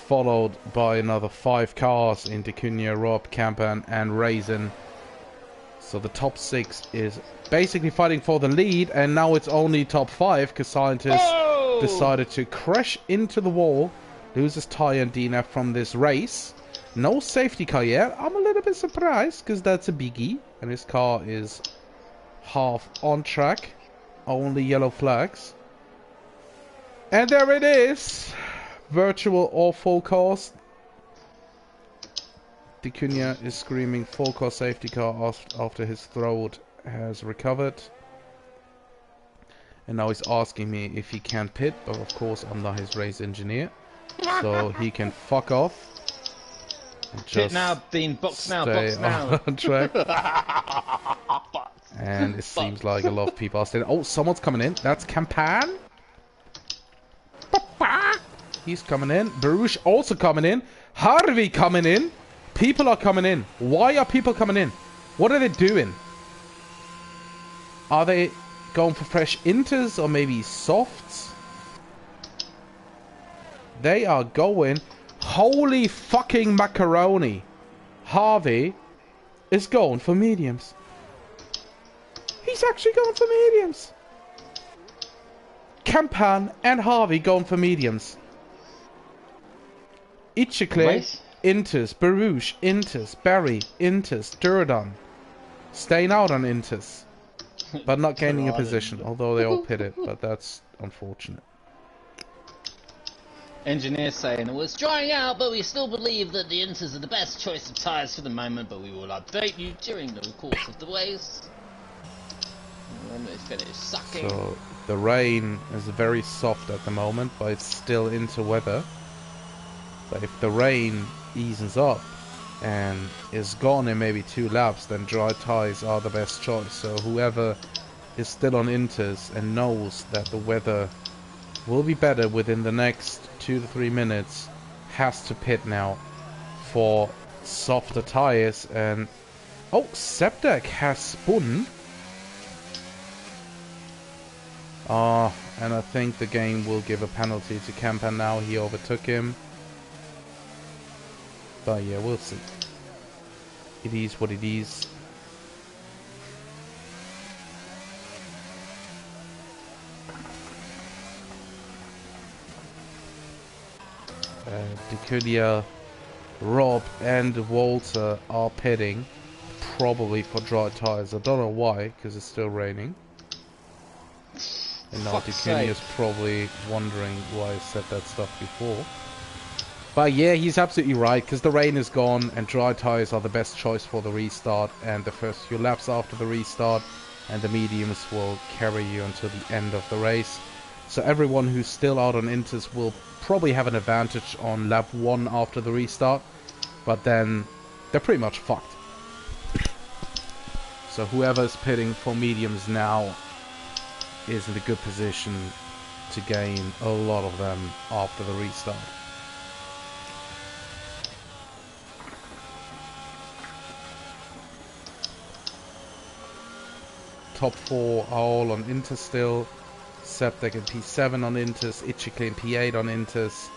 Followed by another 5 cars in Dacunia, Rob, Campan and Raisin. So the top 6 is basically fighting for the lead, and now it's only top 5 because Scientist decided to crash into the wall, loses Ty and DNF from this race. No safety car yet. I'm a little bit surprised because that's a biggie, and his car is half on track. Only yellow flags. And there it is. Virtual or full course. Dacunia is screaming full course safety car after his throat has recovered. And now he's asking me if he can pit, but of course I'm not his race engineer. So he can fuck off. And just pit now, Dean. Box now, box now. On track. And it seems like a lot of people are saying, oh, someone's coming in. That's Campan. He's coming in. Baruch also coming in. Harvey coming in. People are coming in. Why are people coming in? What are they doing? Are they going for fresh inters or maybe softs? They are going. Holy fucking macaroni. Harvey is going for mediums. He's actually going for mediums. Campan and Harvey going for mediums. Ichikle, Inters, Baruch, Inters, Barry, Inters, Durdan. Staying out on Inters. But not gaining a position, although they all pitted, but that's unfortunate. Engineer saying it was drying out, but we still believe that the Inters are the best choice of tyres for the moment, but we will update you during the course of the race. When they finish sucking. So the rain is very soft at the moment, but it's still into weather. But if the rain eases up and is gone in maybe 2 laps, then dry tyres are the best choice. So whoever is still on Inters and knows that the weather will be better within the next 2 to 3 minutes has to pit now for softer tyres. And oh, Septek has spun. And I think the game will give a penalty to Campan now. He overtook him. But yeah, we'll see. It is what it is. Dacunia, Rob and Walter are pitting. Probably for dry tires. I don't know why, because it's still raining. And now Dacunia is probably wondering why I said that stuff before. But yeah, he's absolutely right, because the rain is gone and dry tires are the best choice for the restart and the first few laps after the restart, and the mediums will carry you until the end of the race. So everyone who's still out on Inters will probably have an advantage on lap 1 after the restart, but then they're pretty much fucked. So whoever's pitting for mediums now is in a good position to gain a lot of them after the restart. Top 4 are all on Inters still. Septek and P7 on Inters, Ichikle and P8 on Inters,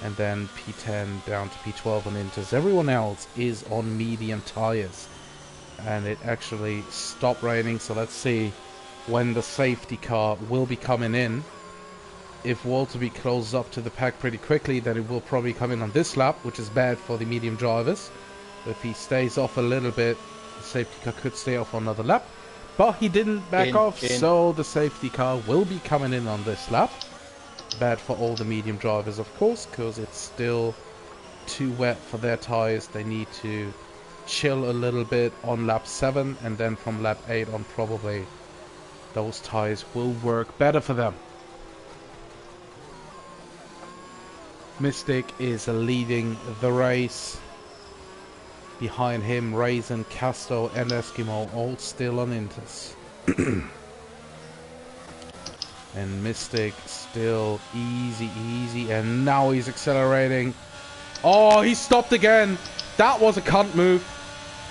and then P10 down to P12 on Inters. Everyone else is on medium tires, and it actually stopped raining, so let's see when the safety car will be coming in. If Walterby closes up to the pack pretty quickly, then it will probably come in on this lap, which is bad for the medium drivers. If he stays off a little bit, the safety car could stay off for another lap. But he didn't back off, so the safety car will be coming in on this lap. Bad for all the medium drivers, of course, because it's still too wet for their tires. They need to chill a little bit on lap 7, and then from lap 8 on probably those tires will work better for them. Mystic is leading the race. Behind him, Raisin, Casto, and Eskimo all still on Intus. And Mystic still easy, and now he's accelerating. Oh, he stopped again. That was a cunt move.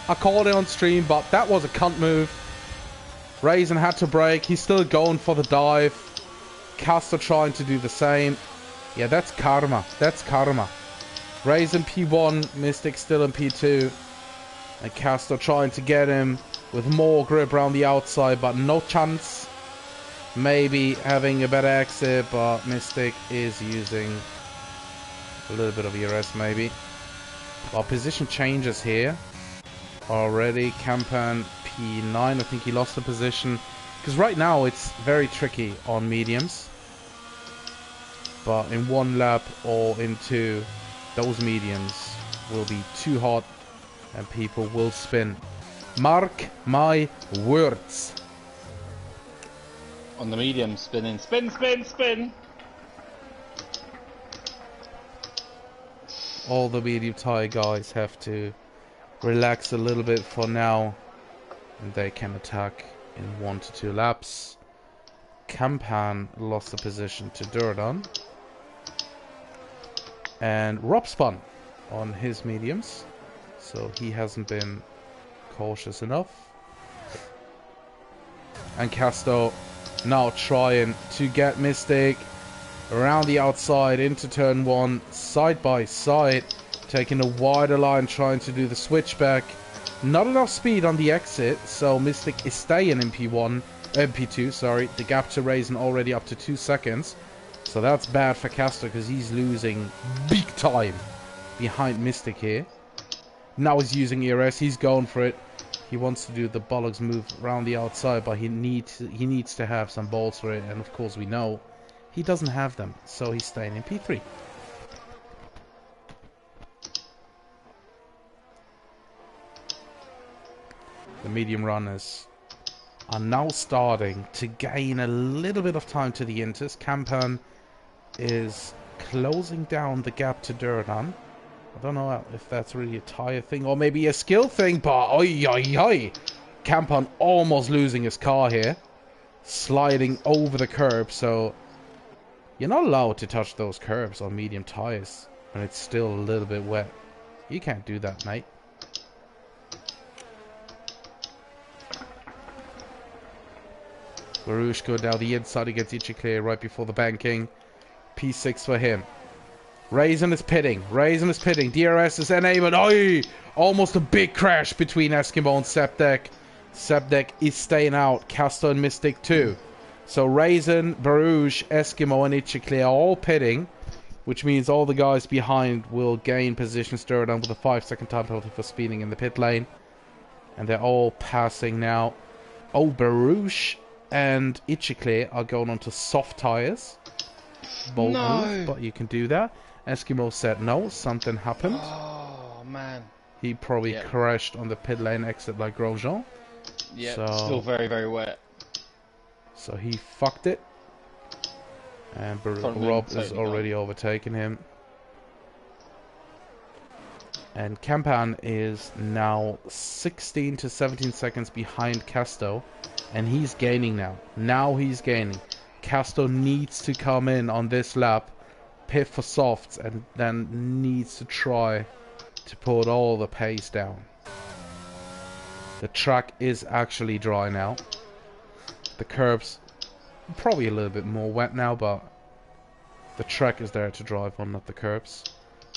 I called it on stream, but that was a cunt move. Raisin had to brake. He's still going for the dive. Casto trying to do the same. Yeah, that's karma. That's karma. Raisin P1, Mystic still in P2. And Casto trying to get him with more grip around the outside, but no chance. Maybe having a better exit, but Mystic is using a little bit of ERS maybe. Well, position changes here. Already, Campan P9, I think he lost the position. Because right now it's very tricky on mediums. But in one lap or in two, those mediums will be too hot and people will spin. Mark my words. On the medium, spinning. Spin, spin, spin! All the medium tire guys have to relax a little bit for now. And they can attack in 1 to 2 laps. Campan lost the position to Durdan. And Rob spun on his mediums. So he hasn't been cautious enough. And Casto now trying to get Mystic around the outside into turn 1, side by side, taking a wider line, trying to do the switchback. Not enough speed on the exit, so Mystic is staying in P1, P2, sorry. The gap to Raisin already up to 2 seconds. So that's bad for Casto because he's losing big time behind Mystic here. Now he's using ERS, he's going for it. He wants to do the bollocks move around the outside, but he needs to have some balls for it, and of course we know he doesn't have them, so he's staying in P3. The medium runners are now starting to gain a little bit of time to the Inters. Campan is closing down the gap to Durdan. I don't know if that's really a tire thing or maybe a skill thing, but oi. Campan almost losing his car here. Sliding over the curb, so you're not allowed to touch those curbs on medium tires when it's still a little bit wet. You can't do that, mate. Barushko down the inside against Ichiclear right before the banking. P6 for him. Raisin is pitting. DRS is enabled. Oh, almost a big crash between Eskimo and Septek. Septek is staying out. Casto and Mystic too. So Raisin, Baruch, Eskimo and Ichiclear are all pitting. Which means all the guys behind will gain position. Durdan with a 5-second time penalty for speeding in the pit lane. And they're all passing now. Oh, Baruch and Ichiclear are going onto soft tires. Bold move, but you can do that. Eskimo said no, something happened. Oh, man. He probably crashed on the pit lane exit like Grosjean. Yeah, so, still very, very wet. So he fucked it. And Rob is already overtaking him. And Campan is now 16 to 17 seconds behind Casto. And he's gaining now. Now he's gaining. Casto needs to come in on this lap, pit for softs, and then needs to try to put all the pace down. The track is actually dry now. The curbs probably a little bit more wet now, but the track is there to drive on, not the curbs.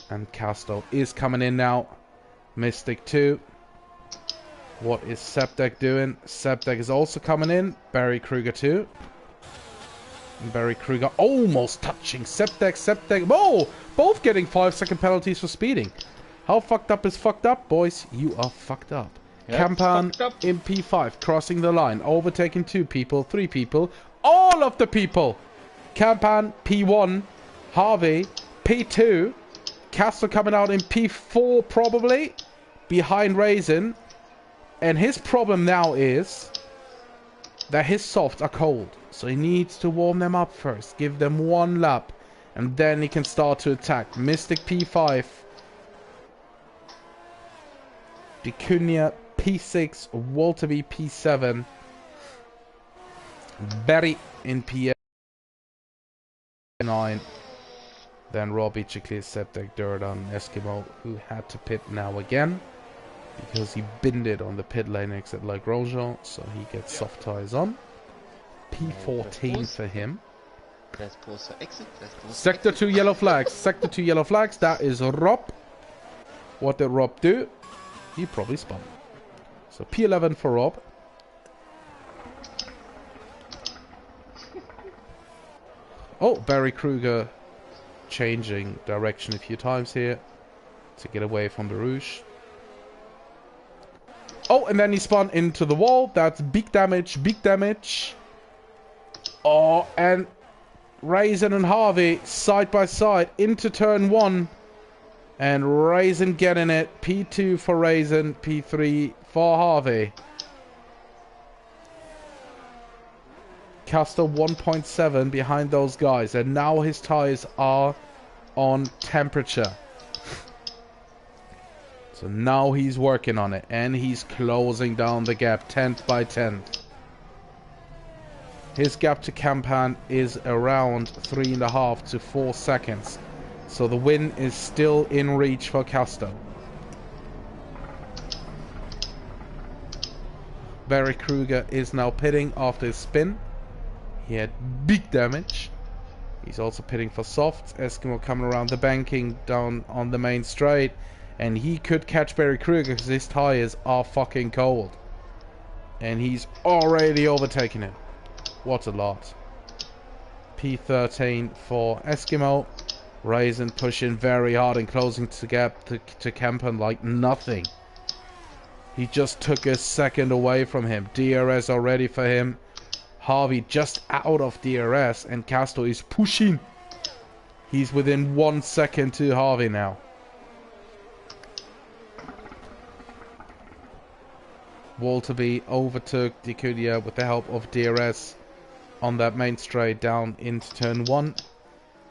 And Casto is coming in now. Mystic 2. What is Septek doing? Septek is also coming in. Barry Kruger 2. Barry Kruger almost touching Septek. Whoa! Both getting 5-second penalties for speeding. How fucked up is fucked up, boys? You are fucked up. Yep, Campan in P5, crossing the line, overtaking 2 people, 3 people, all of the people. Campan P1, Harvey P2, Casto coming out in P4 probably, behind Raisin. And his problem now is that his softs are cold. So he needs to warm them up first. Give them 1 lap. And then he can start to attack. Mystic P5. Vicuña P6, Walterby P7, Berry in P9, then Robbie, Chiclete, Septek, Durdan, Eskimo, who had to pit now again because he binned it on the pit lane exit like Grosjean, so he gets soft tires on. P14 for him. Let's pause for exit. Sector 2 yellow flags. Sector 2 yellow flags. That is Rob. What did Rob do? He probably spun. So P11 for Rob. Oh, Barry Kruger changing direction a few times here to get away from the Rouge. Oh, and then he spun into the wall. That's big damage, big damage. Oh, and Raisin and Harvey side by side into turn 1. And Raisin getting it. P2 for Raisin, P3 for Harvey. Castor 1.7 behind those guys. And now his tires are on temperature. So now he's working on it. And he's closing down the gap 10th by 10th. His gap to Campan is around 3.5 to 4 seconds. So the win is still in reach for Castor. Barry Kruger is now pitting after his spin. He had big damage. He's also pitting for soft. Eskimo coming around the banking down on the main straight. And he could catch Barry Kruger because his tires are fucking cold. And he's already overtaking him. What a lot. P13 for Eskimo. Raisin pushing very hard and closing the gap to Campan like nothing. He just took a second away from him. DRS already for him. Harvey just out of DRS and Castro is pushing. He's within 1 second to Harvey now. Walterby overtook Dicudia with the help of DRS on that main straight down into turn 1.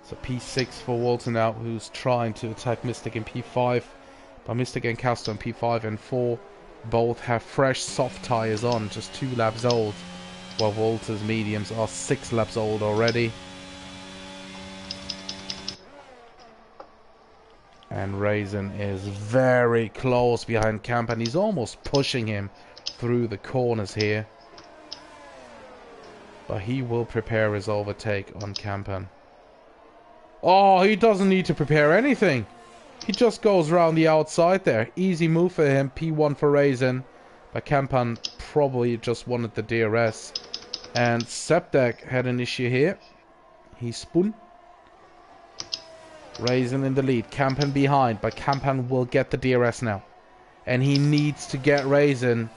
So P6 for Walter now, who's trying to attack Mystic in P5. But Mystic and Castor in P5 and 4 both have fresh soft tires on, just 2 laps old. While Walter's mediums are 6 laps old already. And Raisin is very close behind Camp, and he's almost pushing him through the corners here. But he will prepare his overtake on Campan. Oh, he doesn't need to prepare anything. He just goes around the outside there. Easy move for him. P1 for Raisin. But Campan probably just wanted the DRS. And Septek had an issue here. He spun. Raisin in the lead. Campan behind. But Campan will get the DRS now. And he needs to get Raisin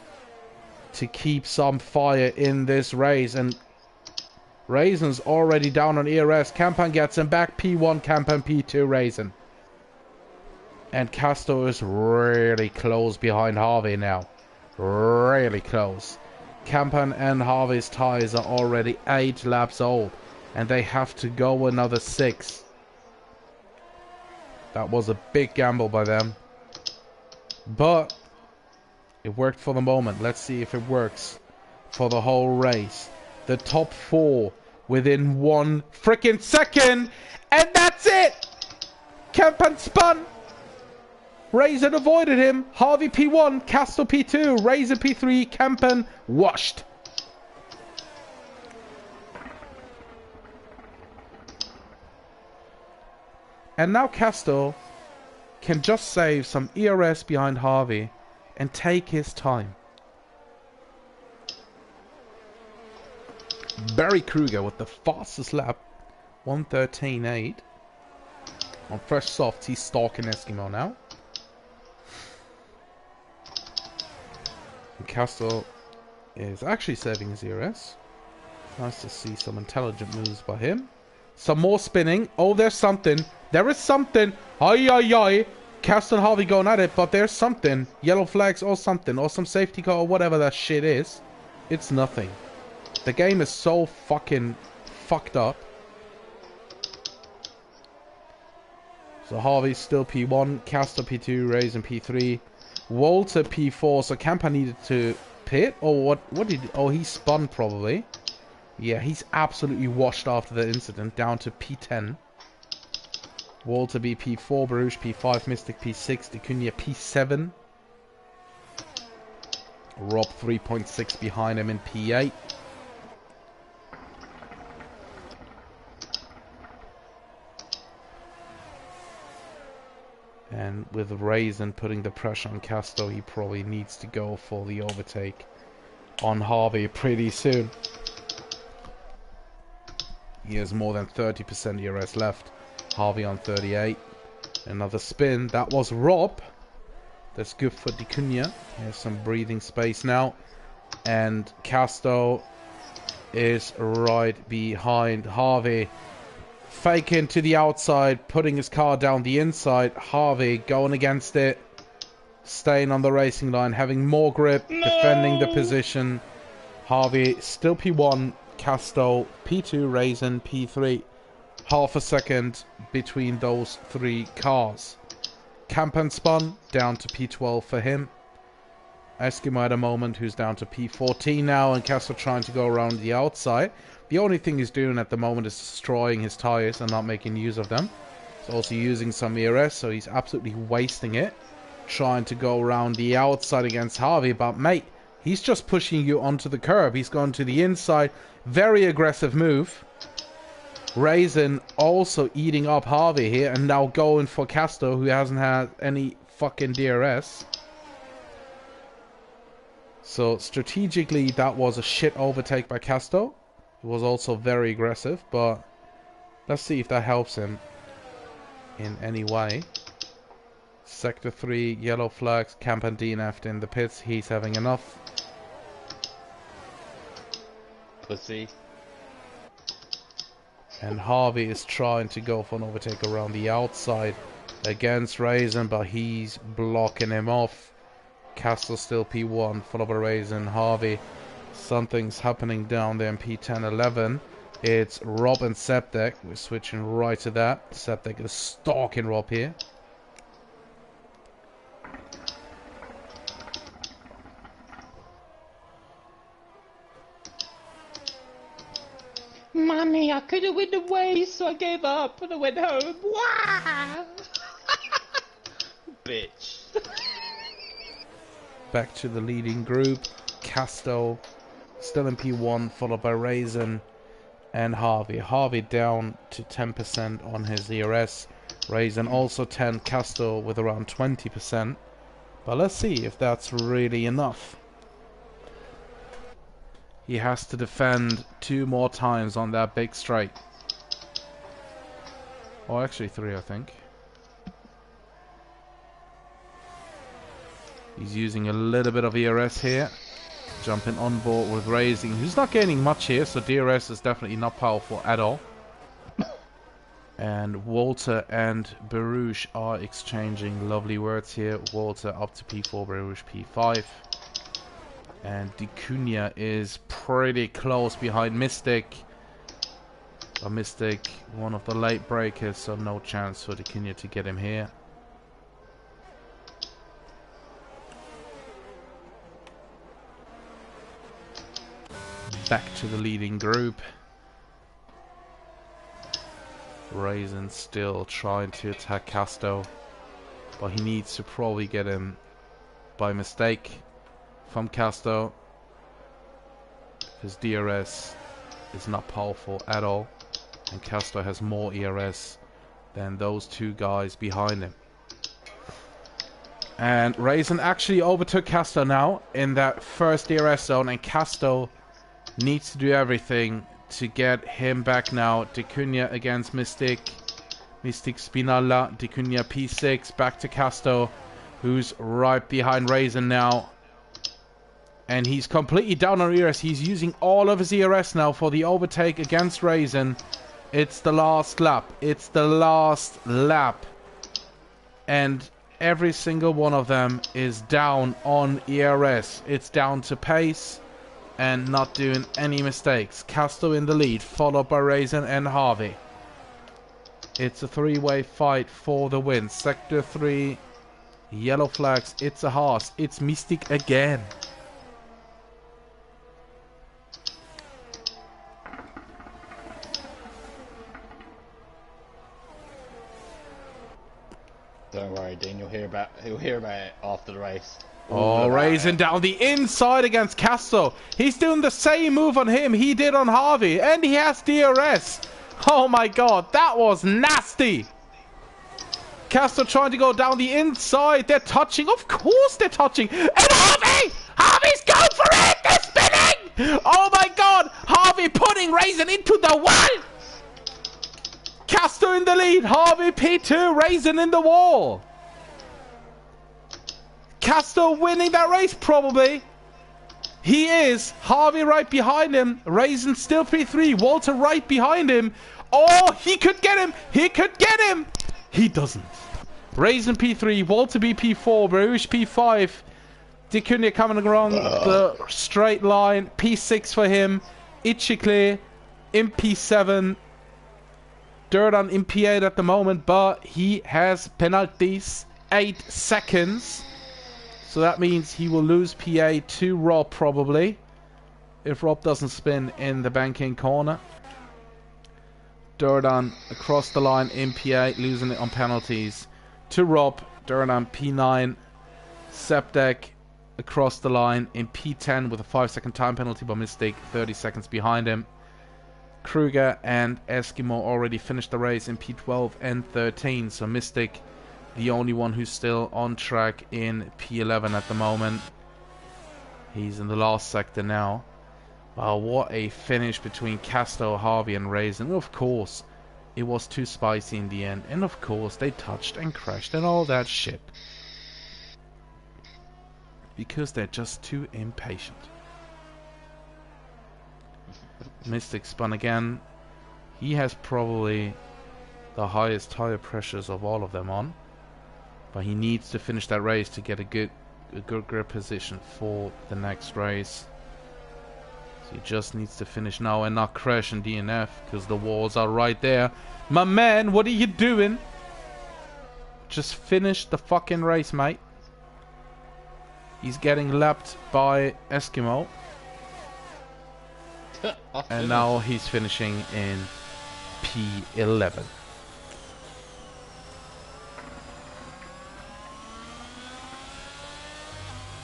to keep some fire in this race. And Raisin's already down on ERS. Campan gets him back. P1, Campan, P2, Raisin. And Castor is really close behind Harvey now. Really close. Campan and Harvey's tires are already 8 laps old. And they have to go another 6. That was a big gamble by them. But it worked for the moment. Let's see if it works for the whole race. The top 4 within 1 freaking second. And that's it! Campan spun. Raisin avoided him. Harvey P1, Castle P2, Raisin P3, Campan washed. And now Castle can just save some ERS behind Harvey and take his time. Barry Kruger with the fastest lap, 1:13.8. On fresh softs, he's stalking Eskimo now. And Castle is actually saving his ERS. Nice to see some intelligent moves by him. Some more spinning. Oh, there's something. There is something. Ay, ay, ay. Castle and Harvey going at it, but there's something. Yellow flags or something. Or some safety car or whatever that shit is. It's nothing. The game is so fucking fucked up. So Harvey's still P1, Castor P2, Raisin P3. Walter P4, so Camper needed to pit, or what did, oh, he spun probably. Yeah, he's absolutely washed after the incident, down to P10. Walter B P4, Baruch P5, Mystic P6, Dicunia P7. Rob 3.6 behind him in P8. And with Raisin putting the pressure on Casto, he probably needs to go for the overtake on Harvey pretty soon. He has more than 30% ERS left. Harvey on 38. Another spin. That was Rob. That's good for Dicunia. He has some breathing space now. And Casto is right behind Harvey. Faking to the outside, putting his car down the inside. Harvey going against it. Staying on the racing line, having more grip, defending the position. Harvey still P1, Casto P2, Raisin P3. Half a second between those three cars. Campan spun, down to P12 for him. Eskimo at a moment, who's down to P14 now, and Casto trying to go around the outside. The only thing he's doing at the moment is destroying his tires and not making use of them. He's also using some ERS, so he's absolutely wasting it. Trying to go around the outside against Harvey, but mate, he's just pushing you onto the curb. He's gone to the inside. Very aggressive move. Raisin also eating up Harvey here, and now going for Casto, who hasn't had any fucking DRS. So strategically, that was a shit overtake by Casto. It was also very aggressive, but let's see if that helps him in any way. Sector 3, yellow flags, Campan DNF'd in the pits. He's having enough. Pussy. And Harvey is trying to go for an overtake around the outside against Raisin, but he's blocking him off. Castle still P1, followed by Raisin. Harvey, something's happening down there in P10, 11. It's Rob and Septek. We're switching right to that. Septek is stalking Rob here. Mommy, I couldn't win the race, so I gave up and I went home. Wow! Bitch. Back to the leading group. Casto still in P1, followed by Raisin and Harvey. Harvey down to 10% on his ERS. Raisin also 10. Casto with around 20%. But let's see if that's really enough. He has to defend 2 more times on that big straight. Oh, actually 3, I think. He's using a little bit of ERS here. Jumping on board with Racing, who's not gaining much here, so DRS is definitely not powerful at all. And Walter and Baruch are exchanging lovely words here. Walter up to P4, Baruch P5. And Dicunia is pretty close behind Mystic. But Mystic, one of the late breakers, so no chance for Dicunia to get him here. Back to the leading group. Raisin still trying to attack Casto, but he needs to probably get him by mistake from Casto. His DRS is not powerful at all, and Casto has more ERS than those 2 guys behind him. And Raisin actually overtook Casto now in that first DRS zone, and Casto needs to do everything to get him back now. Dicunia against Mystic. Mystic Spinalla. Dicunia P6. Back to Casto, who's right behind Raisin now. And he's completely down on ERS. He's using all of his ERS now for the overtake against Raisin. It's the last lap. It's the last lap. And every single one of them is down on ERS. It's down to pace and not doing any mistakes. Casto in the lead, followed by Raisin and Harvey. It's a 3-way fight for the win. Sector 3, Yellow flags. It's a horse. It's Mystic again. Don't worry, Dean. He'll hear about it after the race. Oh, Raisin down the inside against Castro. He's doing the same move on him he did on Harvey, and he has DRS. Oh my god, that was nasty. Castro trying to go down the inside. They're touching. Of course they're touching. And Harvey's going for it. They're spinning. Oh my god. Harvey putting Raisin into the wall. Castro in the lead. Harvey P2. Raisin in the wall. Castro winning that race probably. He is. Harvey right behind him. Raisin still P3. Walter right behind him. Oh, he could get him. He could get him. He doesn't. Raisin P3, Walter B P4, Baruch P5, Dicunia coming along the straight line, P6 for him, Ichikle in P7, Durdan in P8 at the moment, but he has penalties, 8 seconds, so that means he will lose P8 to Rob probably, if Rob doesn't spin in the banking corner. Durdan across the line in P8, losing it on penalties to Rob. Durdan P9, Septek across the line in P10 with a 5-second time penalty by mistake, 30 seconds behind him. Kruger and Eskimo already finished the race in P12 and 13, so Mystic the only one who's still on track in P11 at the moment. He's in the last sector now. Wow, what a finish between Casto, Harvey and Raisin. Of course, it was too spicy in the end. And of course, they touched and crashed and all that shit. Because they're just too impatient. Mystic spun again. He has probably the highest tire pressures of all of them on. But he needs to finish that race to get a good grip position for the next race. He just needs to finish now and not crash in DNF because the walls are right there. My man, what are you doing? Just finish the fucking race, mate. He's getting lapped by Eskimo. And now he's finishing in P11.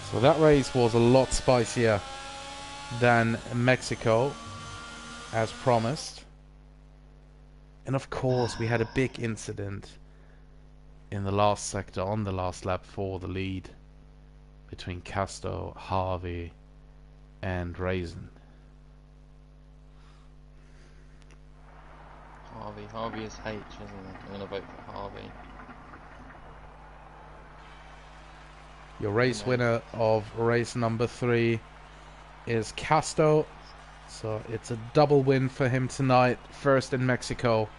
So that race was a lot spicier than Mexico, as promised. And of course we had a big incident in the last sector on the last lap for the lead between Casto, Harvey and Raisin. Harvey is H, isn't it? I'm gonna vote for Harvey. Your race winner of race number 3 is Casto, so it's a double win for him tonight. First in Mexico,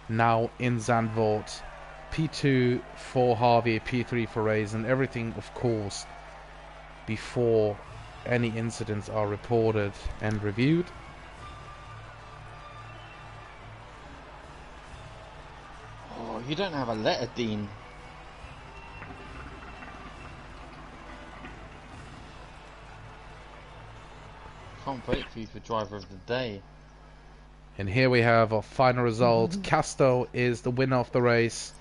now in Zandvoort. P2 for Harvey, P3 for Raisin. Everything, of course, before any incidents are reported and reviewed. Oh, you don't have a letter, Dean. Can't vote for you for driver of the day. And here we have our final result. Casto is the winner of the race.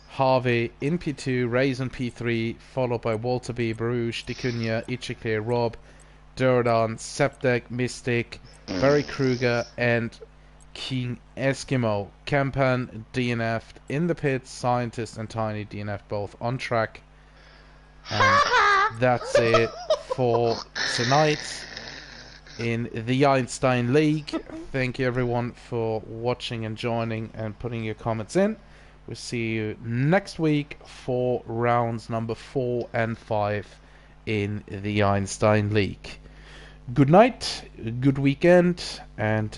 Harvey in P2, Raisin P3, followed by Walter B, Baruch, Dicunia, Ichikle, Rob, Durdan, Septek, Mystic, Barry Kruger, and King Eskimo. Campan DNF'd in the pits, Scientist and Tiny DNF both on track. And that's it for tonight in the Einstein League. Thank you everyone for watching and joining and putting your comments in. We'll see you next week for rounds number 4 and 5 in the Einstein League. Good night, good weekend, and